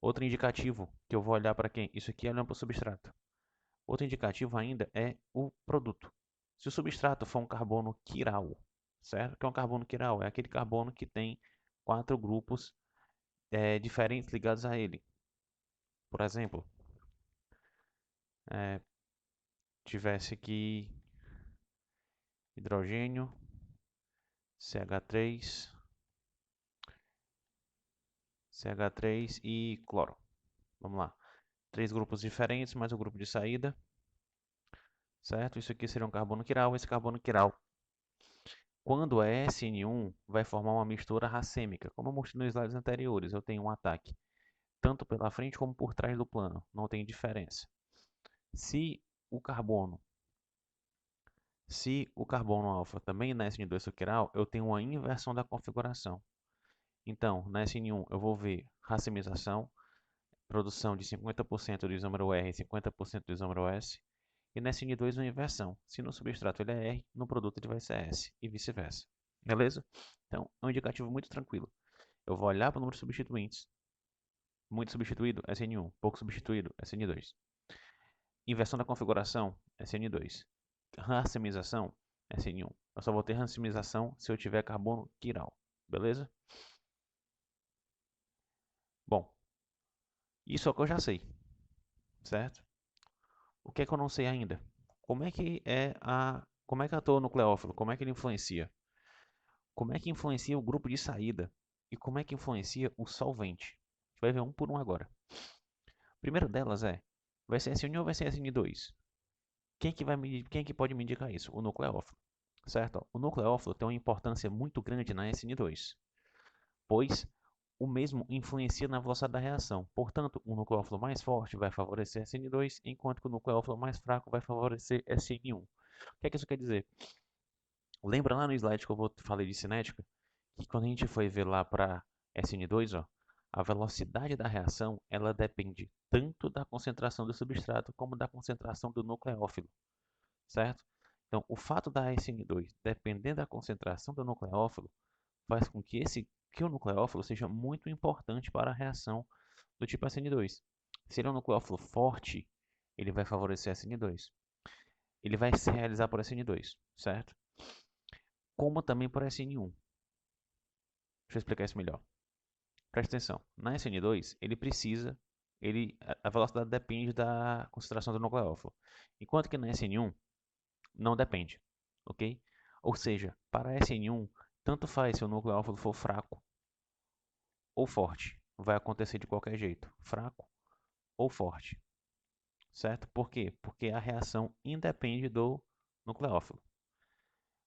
Outro indicativo que eu vou olhar para quem? Isso aqui é olhando para o substrato. Outro indicativo ainda é o produto. Se o substrato for um carbono quiral, certo? O que é um carbono quiral? É aquele carbono que tem 4 grupos diferentes ligados a ele. Por exemplo, tivesse aqui hidrogênio, CH3, CH3 e cloro. Vamos lá. 3 grupos diferentes, mais o grupo de saída, certo? Isso aqui seria um carbono quiral. Esse carbono quiral, quando é SN1, vai formar uma mistura racêmica. Como eu mostrei nos slides anteriores, eu tenho um ataque tanto pela frente como por trás do plano. Não tem diferença. Se o carbono Se o carbono alfa também na SN2 suquiral, eu tenho uma inversão da configuração. Então, na SN1 eu vou ver racemização, produção de 50% do isômero R e 50% do isômero S. E na SN2 uma inversão. Se no substrato ele é R, no produto ele vai ser S e vice-versa. Beleza? Então, é um indicativo muito tranquilo. Eu vou olhar para o número de substituintes. Muito substituído, SN1. Pouco substituído, SN2. Inversão da configuração, SN2. Racemização, SN1. Eu só vou ter racemização se eu tiver carbono quiral. Beleza? Bom, isso é o que eu já sei. Certo? O que é que eu não sei ainda? Como é que atua o nucleófilo? Como é que ele influencia? Como é que influencia o grupo de saída? E como é que influencia o solvente? A gente vai ver um por um agora. A primeira delas vai ser SN1 ou vai ser SN2? Quem que pode me indicar isso? O nucleófilo. Certo? O nucleófilo tem uma importância muito grande na SN2, pois o mesmo influencia na velocidade da reação. Portanto, o nucleófilo mais forte vai favorecer SN2, enquanto que o nucleófilo mais fraco vai favorecer SN1. O que é que isso quer dizer? Lembra lá no slide que eu falei de cinética? Que quando a gente foi ver lá para SN2, ó, a velocidade da reação ela depende tanto da concentração do substrato como da concentração do nucleófilo, certo? Então, o fato da SN2 depender da concentração do nucleófilo faz com que o nucleófilo seja muito importante para a reação do tipo SN2. Se ele é um nucleófilo forte, ele vai favorecer SN2. Ele vai se realizar por SN2, certo? Como também por SN1. Deixa eu explicar isso melhor. Presta atenção. Na SN2, a velocidade depende da concentração do nucleófilo. Enquanto que na SN1, não depende, ok? Ou seja, para SN1, tanto faz se o nucleófilo for fraco ou forte. Vai acontecer de qualquer jeito, fraco ou forte, certo? Por quê? Porque a reação independe do nucleófilo.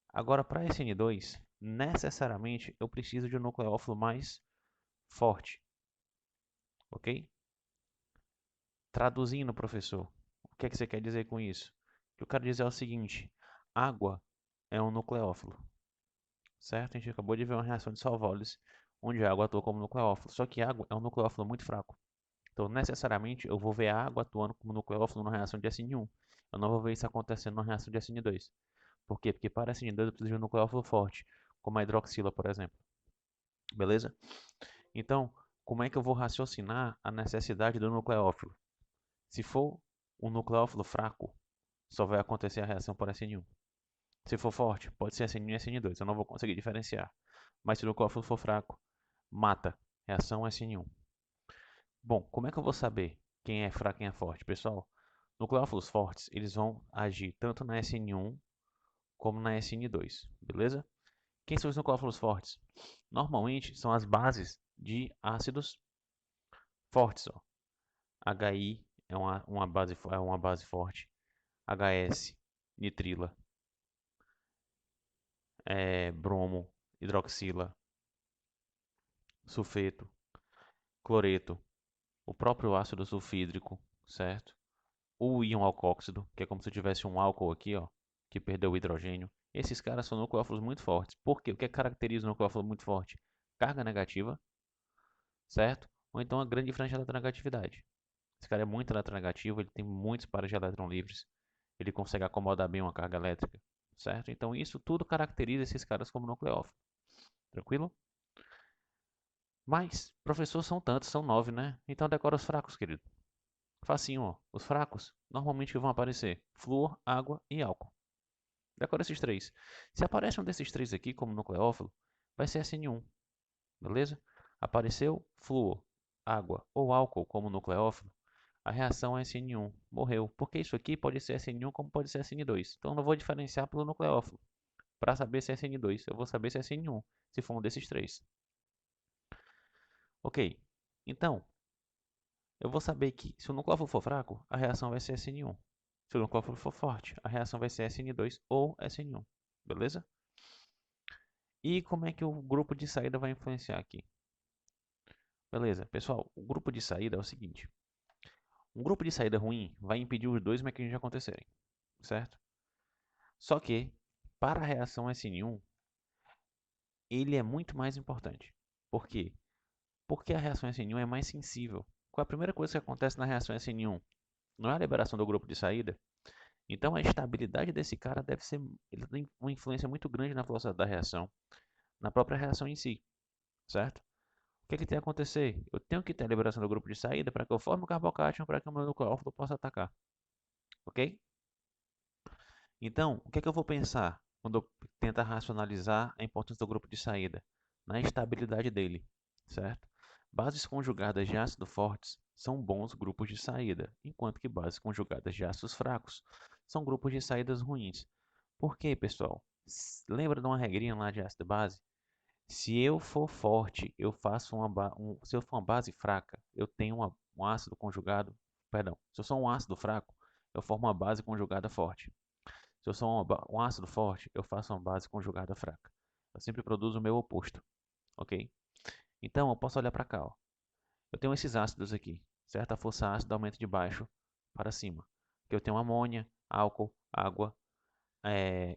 Agora, para SN2, necessariamente eu preciso de um nucleófilo mais forte, ok? Traduzindo, professor, o que é que você quer dizer com isso? O que eu quero dizer é o seguinte: água é um nucleófilo, certo? A gente acabou de ver uma reação de Solvólis, onde a água atua como nucleófilo, só que água é um nucleófilo muito fraco. Então, necessariamente, eu vou ver a água atuando como nucleófilo na reação de SN1. Eu não vou ver isso acontecendo na reação de SN2. Por quê? Porque para SN2 eu preciso de um nucleófilo forte, como a hidroxila, por exemplo. Beleza? Então, como é que eu vou raciocinar a necessidade do nucleófilo? Se for um nucleófilo fraco, só vai acontecer a reação por SN1. Se for forte, pode ser SN1 e SN2. Eu não vou conseguir diferenciar. Mas se o nucleófilo for fraco, mata. Reação SN1. Bom, como é que eu vou saber quem é fraco e quem é forte, pessoal? Nucleófilos fortes, eles vão agir tanto na SN1 como na SN2, beleza? Quem são os nucleófilos fortes? Normalmente são as bases de ácidos fortes, ó. HI é uma base forte. HS, nitrila, bromo, hidroxila, sulfeto, cloreto, o próprio ácido sulfídrico, certo? O íon alcóxido, que é como se tivesse um álcool aqui, ó, que perdeu o hidrogênio. Esses caras são nucleófilos muito fortes. Por quê? O que caracteriza o nucleófilo muito forte? Carga negativa, certo? Ou então uma grande diferença de eletronegatividade. Esse cara é muito eletronegativo, ele tem muitos pares de elétron livres. Ele consegue acomodar bem uma carga elétrica, certo? Então isso tudo caracteriza esses caras como nucleófilo. Tranquilo? Mas, professor, são tantos, são 9, né? Então decora os fracos, querido. Facinho, ó. Os fracos, normalmente vão aparecer flúor, água e álcool. Decora esses três. Se aparece um desses três aqui como nucleófilo, vai ser SN1, beleza? Apareceu flúor, água ou álcool como nucleófilo, a reação é SN1, morreu. Porque isso aqui pode ser SN1 como pode ser SN2. Então eu não vou diferenciar pelo nucleófilo. Para saber se é SN2, eu vou saber se é SN1, se for um desses três. Ok, então eu vou saber que se o nucleófilo for fraco, a reação vai ser SN1. Se o nucleófilo for forte, a reação vai ser SN2 ou SN1, beleza? E como é que o grupo de saída vai influenciar aqui? Beleza, pessoal, o grupo de saída é o seguinte. Um grupo de saída ruim vai impedir os dois mecanismos de acontecerem, certo? Só que, para a reação SN1, ele é muito mais importante. Por quê? Porque a reação SN1 é mais sensível. Qual é a primeira coisa que acontece na reação SN1? Não é a liberação do grupo de saída? Então a estabilidade desse cara deve ser, ele tem uma influência muito grande na velocidade da reação, na própria reação em si, certo? O que é que tem que acontecer? Eu tenho que ter a liberação do grupo de saída para que eu forme o carbocátion para que o meu nucleófilo possa atacar, ok? Então, o que é que eu vou pensar quando eu tento racionalizar a importância do grupo de saída? Na estabilidade dele, certo? Bases conjugadas de ácido fortes são bons grupos de saída, enquanto que bases conjugadas de ácidos fracos são grupos de saídas ruins. Por quê, pessoal? Lembra de uma regrinha lá de ácido base? Se eu for forte, eu faço se eu for uma base fraca, eu tenho um ácido conjugado, perdão, se eu sou um ácido fraco, eu formo uma base conjugada forte. Se eu sou um ácido forte, eu faço uma base conjugada fraca. Eu sempre produzo o meu oposto, ok? Então, eu posso olhar para cá, ó. Eu tenho esses ácidos aqui, certo? A força ácida aumenta de baixo para cima. Aqui eu tenho amônia, álcool, água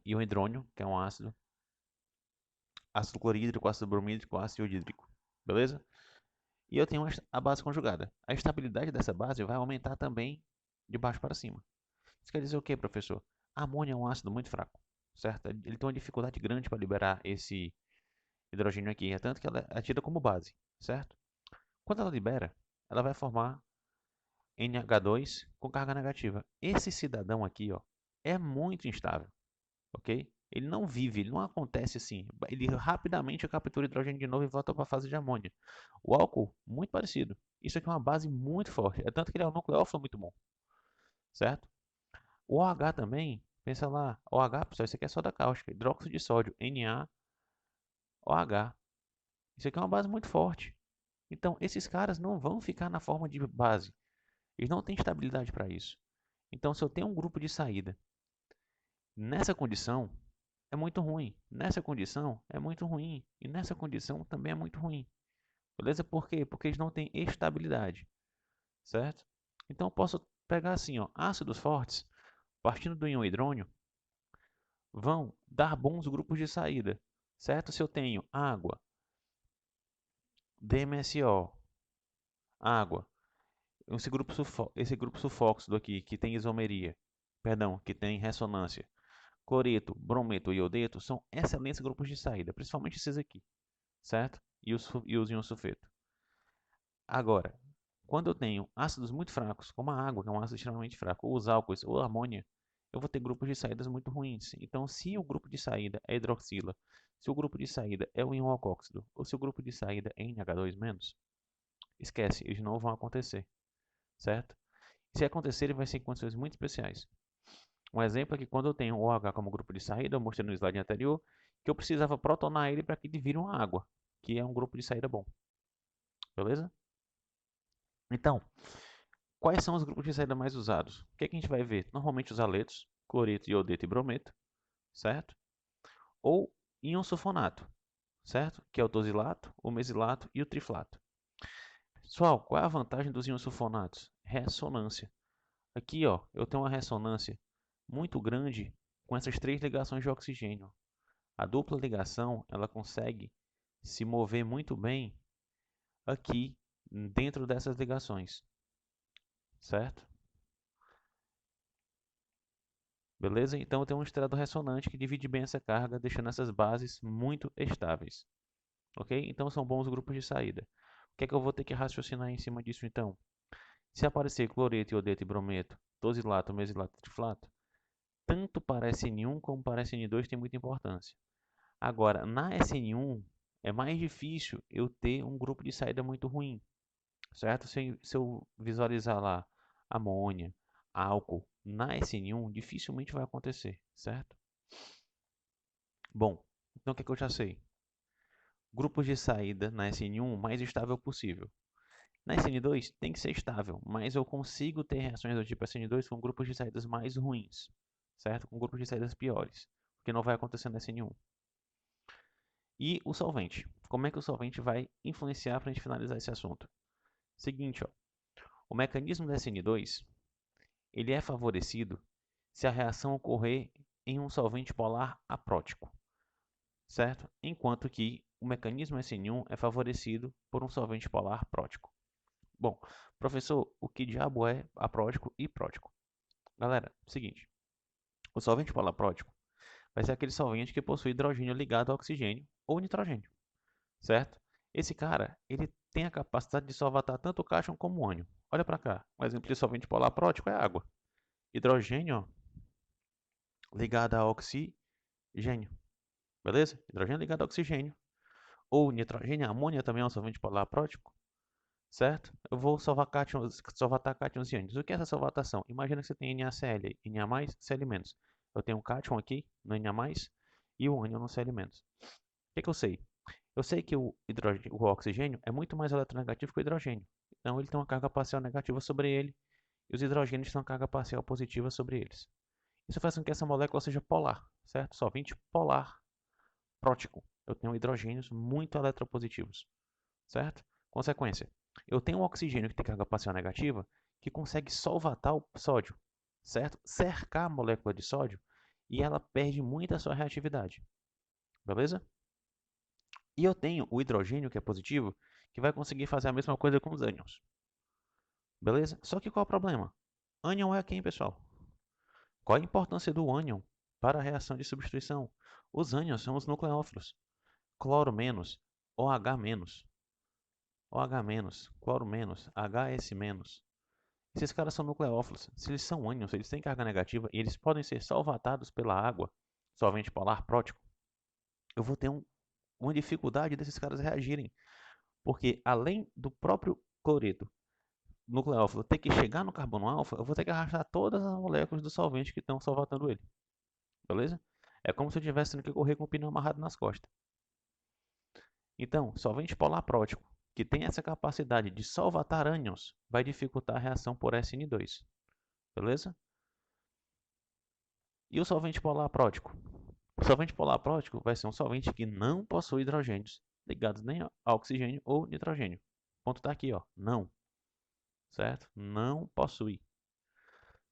e o hidrônio, que é um ácido. Ácido clorídrico, ácido bromídrico, ácido iodídrico. Beleza? E eu tenho a base conjugada. A estabilidade dessa base vai aumentar também de baixo para cima. Isso quer dizer o quê, professor? A amônia é um ácido muito fraco, certo? Ele tem uma dificuldade grande para liberar esse hidrogênio aqui, é tanto que ela é tida como base, certo? Quando ela libera, ela vai formar NH2 com carga negativa. Esse cidadão aqui, ó, é muito instável, ok? Ele não vive, ele não acontece assim. Ele rapidamente captura hidrogênio de novo e volta para a fase de amônia. O álcool, muito parecido. Isso aqui é uma base muito forte. É tanto que ele é um nucleófilo muito bom, certo? O OH também, pensa lá, OH, pessoal, isso aqui é soda cáustica, hidróxido de sódio, NaOH. Isso aqui é uma base muito forte. Então, esses caras não vão ficar na forma de base. Eles não têm estabilidade para isso. Então, se eu tenho um grupo de saída nessa condição, é muito ruim. Nessa condição, é muito ruim. E nessa condição também é muito ruim. Beleza? Por quê? Porque eles não têm estabilidade. Certo? Então, eu posso pegar assim, ó, ácidos fortes, partindo do íon hidrônio, vão dar bons grupos de saída. Certo? Se eu tenho água, DMSO, água, esse grupo sulfóxido aqui, que tem isomeria, perdão, que tem ressonância, cloreto, brometo e iodeto, são excelentes grupos de saída, principalmente esses aqui, certo? E os íons sulfeto. Agora, quando eu tenho ácidos muito fracos, como a água, que é um ácido extremamente fraco, ou os álcoois, ou a amônia, eu vou ter grupos de saídas muito ruins. Então, se o grupo de saída é hidroxila, se o grupo de saída é o íon alcóxido, ou se o grupo de saída é NH2-, esquece, eles não vão acontecer, certo? Se acontecer, ele vai ser em condições muito especiais. Um exemplo é que quando eu tenho o OH como grupo de saída, eu mostrei no slide anterior, que eu precisava protonar ele para que ele vire uma água, que é um grupo de saída bom. Beleza? Então, quais são os grupos de saída mais usados? O que é que a gente vai ver? Normalmente os aletos, cloreto, iodeto e brometo, certo? Ou íon sulfonato, certo? Que é o tosilato, o mesilato e o triflato. Pessoal, qual é a vantagem dos íons sulfonatos? Ressonância. Aqui, ó, eu tenho uma ressonância muito grande com essas três ligações de oxigênio. A dupla ligação, ela consegue se mover muito bem aqui dentro dessas ligações, certo? Beleza? Então eu tenho um estrado ressonante que divide bem essa carga, deixando essas bases muito estáveis. Ok? Então são bons grupos de saída. O que é que eu vou ter que raciocinar em cima disso então? Se aparecer cloreto, iodeto e brometo, tosilato, mesilato, triflato, tanto para SN1 como para SN2 tem muita importância. Agora, na SN1 é mais difícil eu ter um grupo de saída muito ruim, certo? Se eu visualizar lá amônia, álcool na SN1, dificilmente vai acontecer, certo? Bom, então o que é que eu já sei? Grupos de saída na SN1 o mais estável possível. Na SN2 tem que ser estável, mas eu consigo ter reações do tipo SN2 com grupos de saídas mais ruins, certo? Com grupos de saídas piores, o que não vai acontecer na SN1. E o solvente. Como é que o solvente vai influenciar para a gente finalizar esse assunto? Seguinte, ó, o mecanismo da SN2 ele é favorecido se a reação ocorrer em um solvente polar aprótico, certo? Enquanto que o mecanismo SN1 é favorecido por um solvente polar prótico. Bom, professor, o que diabo é aprótico e prótico? Galera, seguinte, o solvente polar prótico vai ser aquele solvente que possui hidrogênio ligado a oxigênio ou nitrogênio, certo? Esse cara, ele tem a capacidade de solvatar tanto o cátion como o ânion. Olha para cá, um exemplo de solvente polar prótico é água. Hidrogênio ligado a oxigênio, beleza? Hidrogênio ligado a oxigênio. Ou nitrogênio, amônia também é um solvente polar prótico, certo? Eu vou solvatar cátions e ânions. O que é essa solvatação? Imagina que você tem NaCl, Na+, Cl-. Eu tenho um cátion aqui no Na+, e o ânion no Cl-. O que eu sei? Eu sei que o oxigênio é muito mais eletronegativo que o hidrogênio. Então ele tem uma carga parcial negativa sobre ele, e os hidrogênios têm uma carga parcial positiva sobre eles. Isso faz com que essa molécula seja polar, certo? Solvente polar prótico. Eu tenho hidrogênios muito eletropositivos, certo? Consequência, eu tenho um oxigênio que tem carga parcial negativa que consegue solvatar o sódio, certo? Cercar a molécula de sódio e ela perde muito a sua reatividade, beleza? E eu tenho o hidrogênio, que é positivo, que vai conseguir fazer a mesma coisa com os ânions, beleza? Só que qual é o problema? Ânion é quem, pessoal? Qual a importância do ânion para a reação de substituição? Os ânions são os nucleófilos. Cloro menos, OH menos, OH menos, cloro menos, HS menos. Esses caras são nucleófilos. Se eles são ânions, eles têm carga negativa e eles podem ser solvatados pela água, solvente polar prótico, eu vou ter uma dificuldade desses caras reagirem. Porque além do próprio cloreto nucleófilo ter que chegar no carbono alfa, eu vou ter que arrastar todas as moléculas do solvente que estão solvatando ele. Beleza? É como se eu tivesse tendo que correr com o pneu amarrado nas costas. Então, solvente polar prótico, que tem essa capacidade de solvatar ânions, vai dificultar a reação por SN2. Beleza? E o solvente polar prótico? O solvente polar prótico vai ser um solvente que não possui hidrogênios ligados nem a oxigênio ou nitrogênio. O ponto está aqui, ó, não. Certo? Não possui.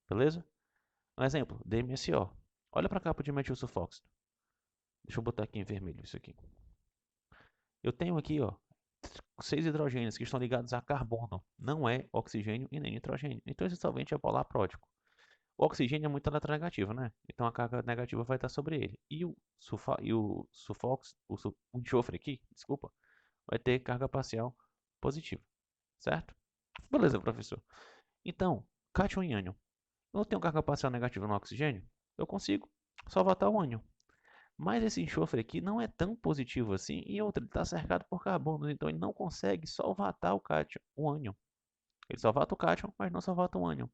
Beleza? Um exemplo, DMSO. Olha para a capa de metilsulfóxido. Deixa eu botar aqui em vermelho isso aqui. Eu tenho aqui, ó, 6 hidrogênios que estão ligados a carbono. Não é oxigênio e nem nitrogênio. Então esse solvente é polar prótico. O oxigênio é muito eletronegativo, né? Então a carga negativa vai estar sobre ele. E o enxofre aqui, desculpa, vai ter carga parcial positiva, certo? Beleza, professor. Então, cátion e ânion. Eu não tenho carga parcial negativa no oxigênio? Eu consigo solvatar o ânion. Mas esse enxofre aqui não é tão positivo assim. E outro, ele está cercado por carbono, então ele não consegue solvatar o ânion. Ele solvata o cátion, mas não solvata o ânion.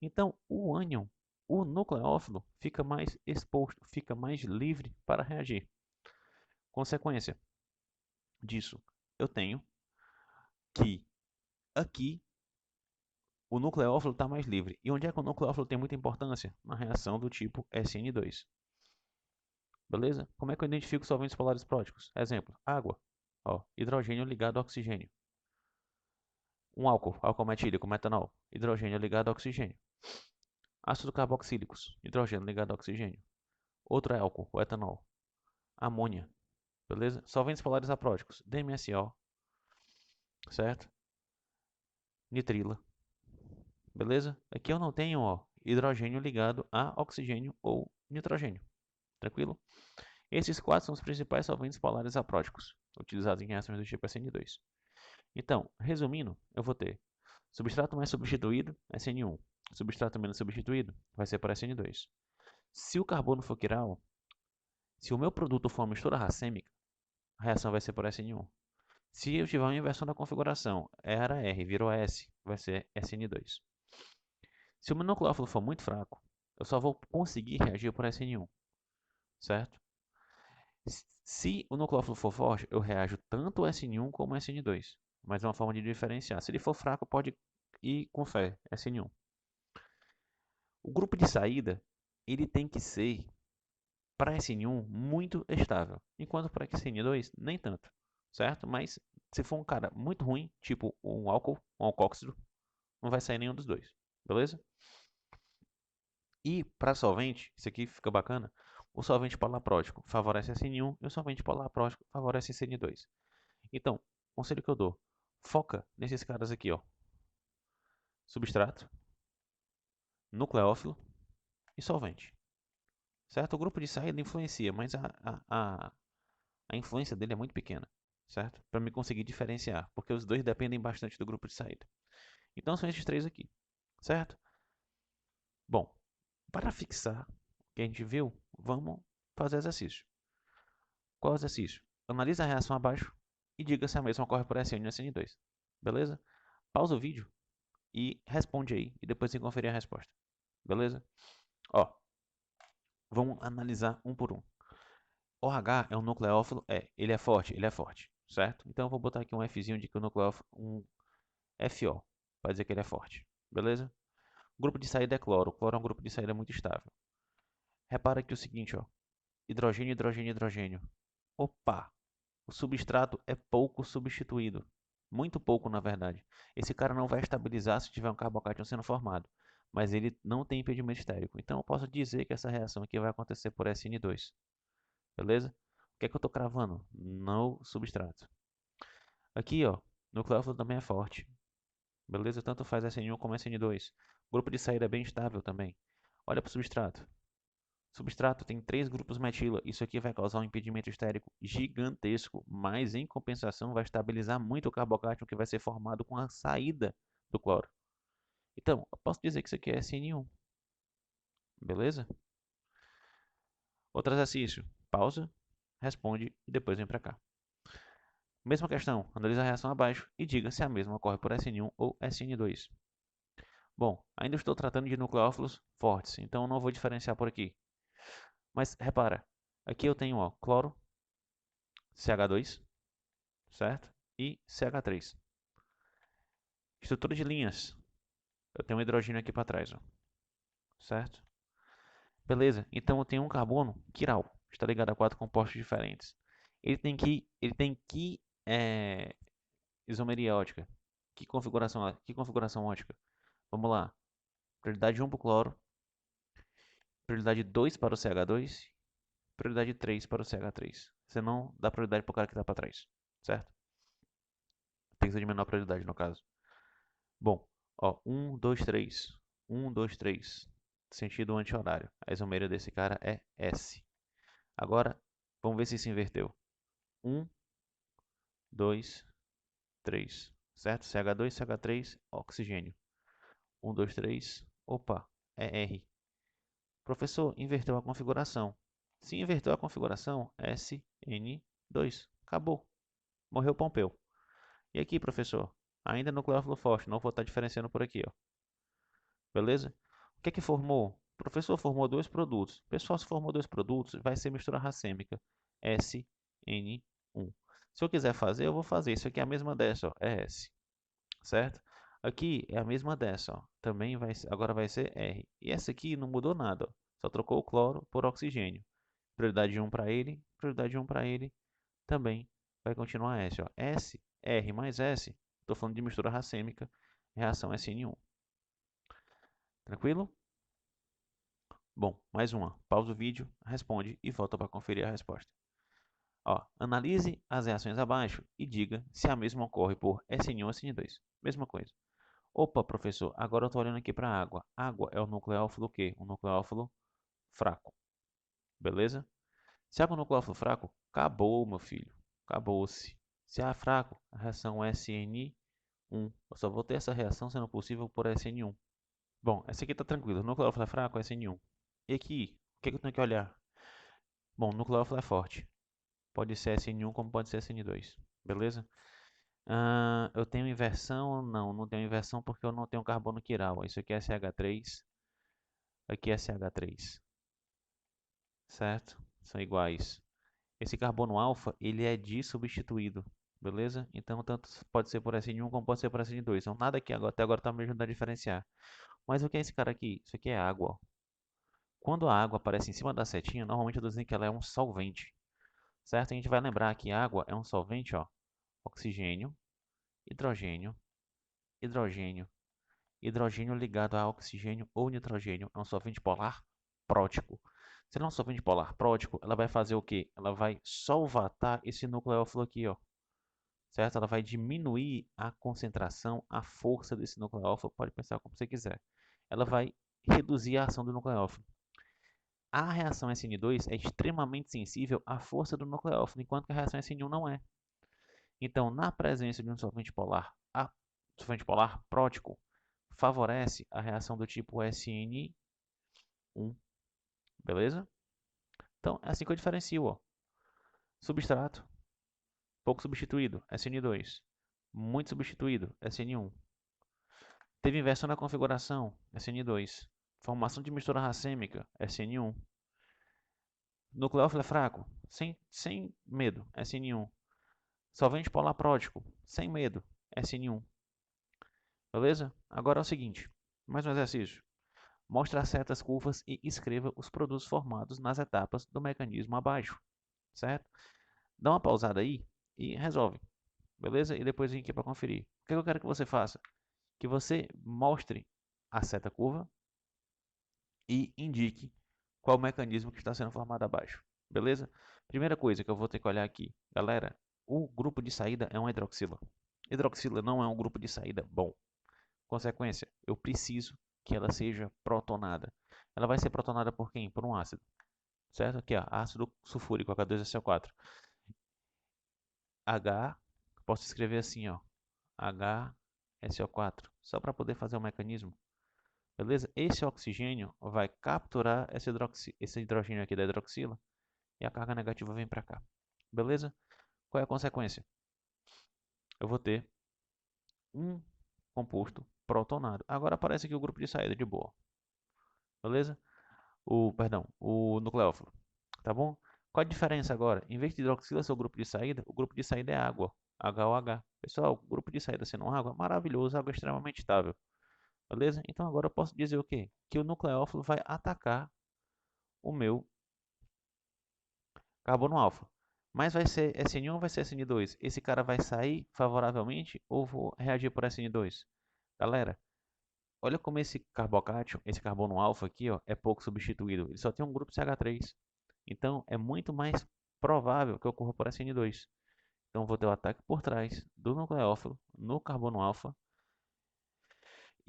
Então, o ânion, o nucleófilo, fica mais exposto, fica mais livre para reagir. Consequência disso, eu tenho que aqui o nucleófilo está mais livre. E onde é que o nucleófilo tem muita importância? Na reação do tipo SN2. Beleza? Como é que eu identifico solventes polares próticos? Exemplo, água. Ó, hidrogênio ligado a oxigênio. Um álcool metílico, metanol. Hidrogênio ligado a oxigênio. Ácido carboxílicos, hidrogênio ligado a oxigênio. Outro é álcool, o etanol. Amônia, beleza? Solventes polares apróticos, DMSO, certo? Nitrila, beleza? Aqui eu não tenho, ó, hidrogênio ligado a oxigênio ou nitrogênio, tranquilo? Esses quatro são os principais solventes polares apróticos, utilizados em reações do tipo SN2. Então, resumindo, eu vou ter substrato mais substituído, SN1. Substrato menos substituído vai ser para SN2. Se o carbono for quiral, se o meu produto for uma mistura racêmica, a reação vai ser por SN1. Se eu tiver uma inversão da configuração, era R, virou S, vai ser SN2. Se o meu nucleófilo for muito fraco, eu só vou conseguir reagir por SN1, certo? Se o nucleófilo for forte, eu reajo tanto o SN1 como o SN2, mas é uma forma de diferenciar. Se ele for fraco, pode ir com fé, SN1. O grupo de saída, ele tem que ser, para SN1, muito estável, enquanto para SN2, nem tanto, certo? Mas se for um cara muito ruim, tipo um álcool, um alcóxido, não vai sair nenhum dos dois, beleza? E para solvente, isso aqui fica bacana, o solvente polaprótico favorece SN1 e o solvente polaprótico favorece SN2. Então, conselho que eu dou, foca nesses caras aqui, ó. Substrato, nucleófilo e solvente. Certo? O grupo de saída influencia, mas a influência dele é muito pequena. Certo? Para me conseguir diferenciar, porque os dois dependem bastante do grupo de saída. Então são esses três aqui. Certo? Bom, para fixar o que a gente viu, vamos fazer exercício. Qual exercício? Analise a reação abaixo e diga se a mesma ocorre por SN ou SN2. Beleza? Pausa o vídeo e responde aí e depois você conferir a resposta. Beleza? Ó, vamos analisar um por um. OH é um nucleófilo? É. Ele é forte? Ele é forte. Certo? Então eu vou botar aqui um Fzinho de que o nucleófilo, um FO, para dizer que ele é forte. Beleza? O grupo de saída é cloro. O cloro é um grupo de saída muito estável. Repara aqui o seguinte, ó. Hidrogênio, hidrogênio, hidrogênio. Opa! O substrato é pouco substituído. Muito pouco, na verdade. Esse cara não vai estabilizar se tiver um carbocátion sendo formado. Mas ele não tem impedimento estérico. Então eu posso dizer que essa reação aqui vai acontecer por SN2. Beleza? O que é que eu estou cravando? No substrato. Aqui, ó, nucleófilo também é forte. Beleza? Tanto faz SN1 como SN2. O grupo de saída é bem estável também. Olha para o substrato. Substrato tem 3 grupos metila. Isso aqui vai causar um impedimento estérico gigantesco, mas em compensação vai estabilizar muito o carbocátion que vai ser formado com a saída do cloro. Então, eu posso dizer que isso aqui é SN1. Beleza? Outro exercício. Pausa, responde e depois vem para cá. Mesma questão, analise a reação abaixo e diga se a mesma ocorre por SN1 ou SN2. Bom, ainda estou tratando de nucleófilos fortes, então não vou diferenciar por aqui. Mas repara, aqui eu tenho ó, cloro, CH2, certo? E CH3. Estrutura de linhas. Eu tenho um hidrogênio aqui para trás, ó, certo? Beleza, então eu tenho um carbono quiral, está ligado a 4 compostos diferentes. Ele tem que isomeria ótica. Que configuração ótica? Vamos lá. Prioridade 1 para o cloro, prioridade 2 para o CH2, prioridade 3 para o CH3. Você não dá prioridade para o cara que está para trás, certo? Tem que ser de menor prioridade no caso. Bom, ó, 1, 2, 3. 1, 2, 3. Sentido anti-horário. A isomeria desse cara é S. Agora, vamos ver se se inverteu. 1, 2, 3. Certo? CH2, CH3, oxigênio. 1, 2, 3. Opa, é R. Professor, inverteu a configuração. Se inverteu a configuração, SN2. Acabou. Morreu Pompeu. E aqui, professor? Ainda nucleófilo forte. Não vou estar diferenciando por aqui, ó. Beleza? O que é que formou? O professor formou dois produtos. Pessoal, se formou dois produtos, vai ser mistura racêmica. SN1. Se eu quiser fazer, eu vou fazer. Isso aqui é a mesma dessa, ó. É S. Certo? Aqui é a mesma dessa, ó. Também agora vai ser R. E essa aqui não mudou nada, ó. Só trocou o cloro por oxigênio. Prioridade 1 para ele, prioridade 1 para ele. Também vai continuar S, ó. S, R mais S. Estou falando de mistura racêmica. Reação SN1. Tranquilo? Bom, mais uma. Pausa o vídeo, responde e volta para conferir a resposta. Ó, analise as reações abaixo e diga se a mesma ocorre por SN1 ou SN2. Mesma coisa. Opa, professor, agora eu estou olhando aqui para a água. Água é o nucleófilo o quê? Um nucleófilo fraco. Beleza? Se é um nucleófilo fraco, acabou, meu filho. Acabou-se. Se é fraco, a reação é SN1. Eu só vou ter essa reação sendo possível por SN1. Bom, essa aqui está tranquila. O nucleófilo é fraco, SN1. E aqui, que eu tenho que olhar? Bom, o nucleófilo é forte. Pode ser SN1 como pode ser SN2. Beleza? Eu tenho inversão? Não, não tenho inversão porque eu não tenho carbono quiral. Isso aqui é CH3. Aqui é CH3. Certo? São iguais. Esse carbono alfa, ele é dissubstituído. Beleza? Então, tanto pode ser por SN1 como pode ser por SN2. Então, nada aqui até agora está me ajudando a diferenciar. Mas o que é esse cara aqui? Isso aqui é água. Ó. Quando a água aparece em cima da setinha, normalmente eu estou dizendo que ela é um solvente. Certo? A gente vai lembrar que água é um solvente, ó. Oxigênio, hidrogênio, hidrogênio, hidrogênio ligado a oxigênio ou nitrogênio. É um solvente polar prótico. Se ela é um solvente polar prótico, ela vai fazer o quê? Ela vai solvatar esse nucleófilo aqui, ó. Certo? Ela vai diminuir a concentração, a força desse nucleófilo. Pode pensar como você quiser. Ela vai reduzir a ação do nucleófilo. A reação SN2 é extremamente sensível à força do nucleófilo, enquanto que a reação SN1 não é. Então, na presença de um solvente polar prótico favorece a reação do tipo SN1, beleza? Então, é assim que eu diferencio, ó. Substrato, pouco substituído, SN2. Muito substituído, SN1. Teve inversão na configuração, SN2. Formação de mistura racêmica, SN1. Nucleófilo é fraco, sem medo, SN1. Solvente polar prótico, sem medo, SN1. Beleza? Agora é o seguinte, mais um exercício. Mostre as setas curvas e escreva os produtos formados nas etapas do mecanismo abaixo, certo? Dá uma pausada aí e resolve, beleza? E depois vem aqui para conferir. O que eu quero que você faça? Que você mostre a seta curva e indique qual o mecanismo que está sendo formado abaixo, beleza? Primeira coisa que eu vou ter que olhar aqui, galera, o grupo de saída é uma hidroxila. Hidroxila não é um grupo de saída bom. Consequência, eu preciso que ela seja protonada. Ela vai ser protonada por quem? Por um ácido. Certo? Aqui, ó, ácido sulfúrico, H2SO4. H, posso escrever assim, ó, HSO4, só para poder fazer o mecanismo. Beleza? Esse oxigênio vai capturar esse hidrogênio aqui da hidroxila e a carga negativa vem para cá. Beleza? Qual é a consequência? Eu vou ter um composto protonado. Agora aparece aqui o grupo de saída de boa. Beleza? O nucleófilo. Tá bom? Qual a diferença agora? Em vez de hidroxila ser o grupo de saída, o grupo de saída é água, HOH. Pessoal, o grupo de saída sendo água, maravilhoso, água extremamente estável. Beleza? Então agora eu posso dizer o quê? Que o nucleófilo vai atacar o meu carbono alfa. Mas vai ser SN1 ou vai ser SN2? Esse cara vai sair favoravelmente ou vou reagir por SN2? Galera, olha como esse carbocátion, esse carbono alfa aqui, ó, é pouco substituído. Ele só tem um grupo CH3. Então, é muito mais provável que ocorra por SN2. Então, vou ter o ataque por trás do nucleófilo no carbono alfa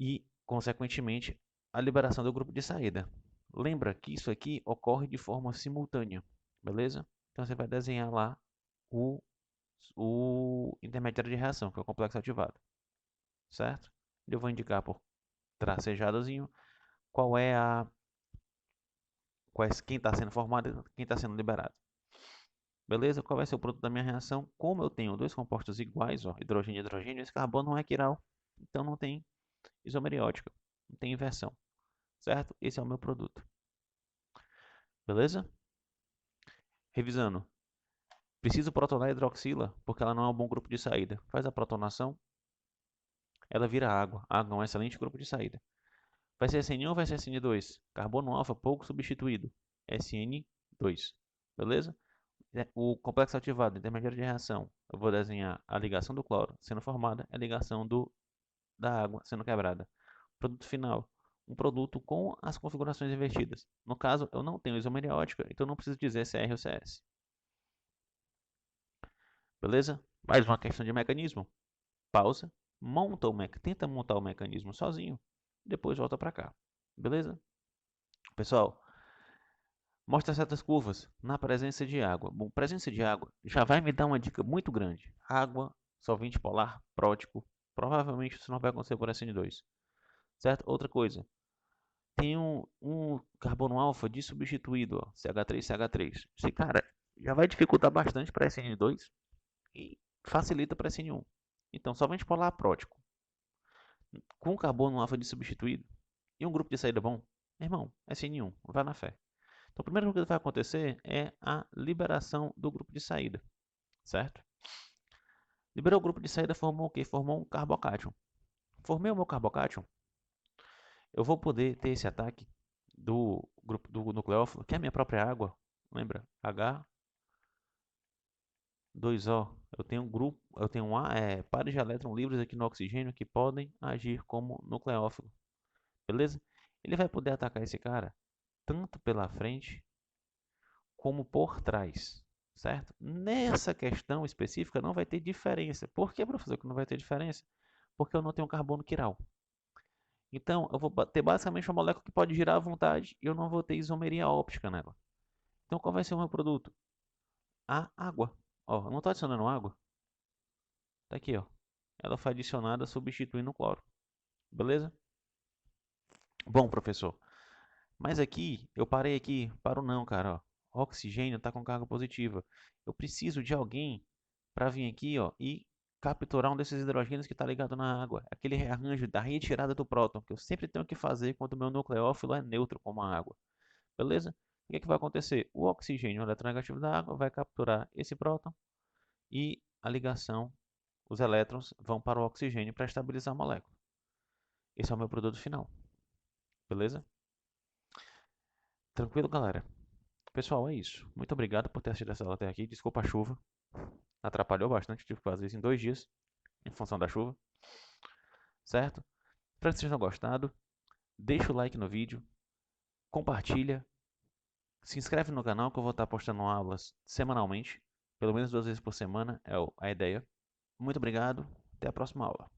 e, consequentemente, a liberação do grupo de saída. Lembra que isso aqui ocorre de forma simultânea, beleza? Então, você vai desenhar lá o, o intermediário de reação, que é o complexo ativado, certo? Eu vou indicar por tracejadozinho qual é quem está sendo formado e quem está sendo liberado. Beleza? Qual vai ser o produto da minha reação? Como eu tenho dois compostos iguais, ó, hidrogênio e hidrogênio, esse carbono não é quiral. Então não tem isomeriótica, não tem inversão. Certo? Esse é o meu produto. Beleza? Revisando. Preciso protonar a hidroxila, porque ela não é um bom grupo de saída. Faz a protonação, ela vira água. Água é um excelente grupo de saída. Vai ser SN1 ou vai ser SN2? Carbono alfa pouco substituído. SN2. Beleza? O complexo ativado, intermediário de reação, eu vou desenhar a ligação do cloro sendo formada, a ligação da água sendo quebrada. Produto final, um produto com as configurações invertidas. No caso, eu não tenho isomeriótica, então não preciso dizer se é R ou se é S. Beleza? Mais uma questão de mecanismo. Pausa, tenta montar o mecanismo sozinho, depois volta para cá. Beleza? Pessoal, mostra certas curvas na presença de água. Bom, presença de água já vai me dar uma dica muito grande. Água, solvente polar, prótico. Provavelmente isso não vai acontecer por SN2. Certo? Outra coisa. tem um carbono alfa substituído, ó, CH3CH3. Esse cara já vai dificultar bastante para SN2 e facilita para SN1. Então, solvente polar prótico com carbono alfa substituído e um grupo de saída bom, irmão, SN1, vai na fé. Então, a primeira coisa que vai acontecer é a liberação do grupo de saída, certo? Liberou o grupo de saída, formou o quê? Formou um carbocátion. Formei o meu carbocátion, eu vou poder ter esse ataque do grupo do nucleófilo, que é a minha própria água, lembra? H2O. Eu tenho um grupo, eu tenho pares de elétrons livres aqui no oxigênio que podem agir como nucleófilo, beleza? Ele vai poder atacar esse cara tanto pela frente como por trás, certo? Nessa questão específica não vai ter diferença. Por que, professor, que não vai ter diferença? Porque eu não tenho carbono quiral. Então, eu vou ter basicamente uma molécula que pode girar à vontade e eu não vou ter isomeria óptica nela. Então, qual vai ser o meu produto? A água. Ó, eu não estou adicionando água. Tá aqui, ó. Ela foi adicionada substituindo o cloro. Beleza? Bom, professor. Mas aqui, eu parei aqui. Paro não, cara, ó. O oxigênio está com carga positiva. Eu preciso de alguém para vir aqui, ó, e capturar um desses hidrogênios que está ligado na água. Aquele rearranjo da retirada do próton, que eu sempre tenho que fazer quando o meu nucleófilo é neutro como a água. Beleza? O que, é que vai acontecer? O oxigênio, o eletronegativo da água, vai capturar esse próton e a ligação, os elétrons vão para o oxigênio para estabilizar a molécula. Esse é o meu produto final. Beleza? Tranquilo, galera? Pessoal, é isso. Muito obrigado por ter assistido essa aula até aqui. Desculpa a chuva. Atrapalhou bastante. Tive que fazer isso em 2 dias, em função da chuva. Certo? Espero que vocês tenham gostado. Deixa o like no vídeo. Compartilha. Se inscreve no canal que eu vou estar postando aulas semanalmente. Pelo menos 2 vezes por semana é a ideia. Muito obrigado. Até a próxima aula.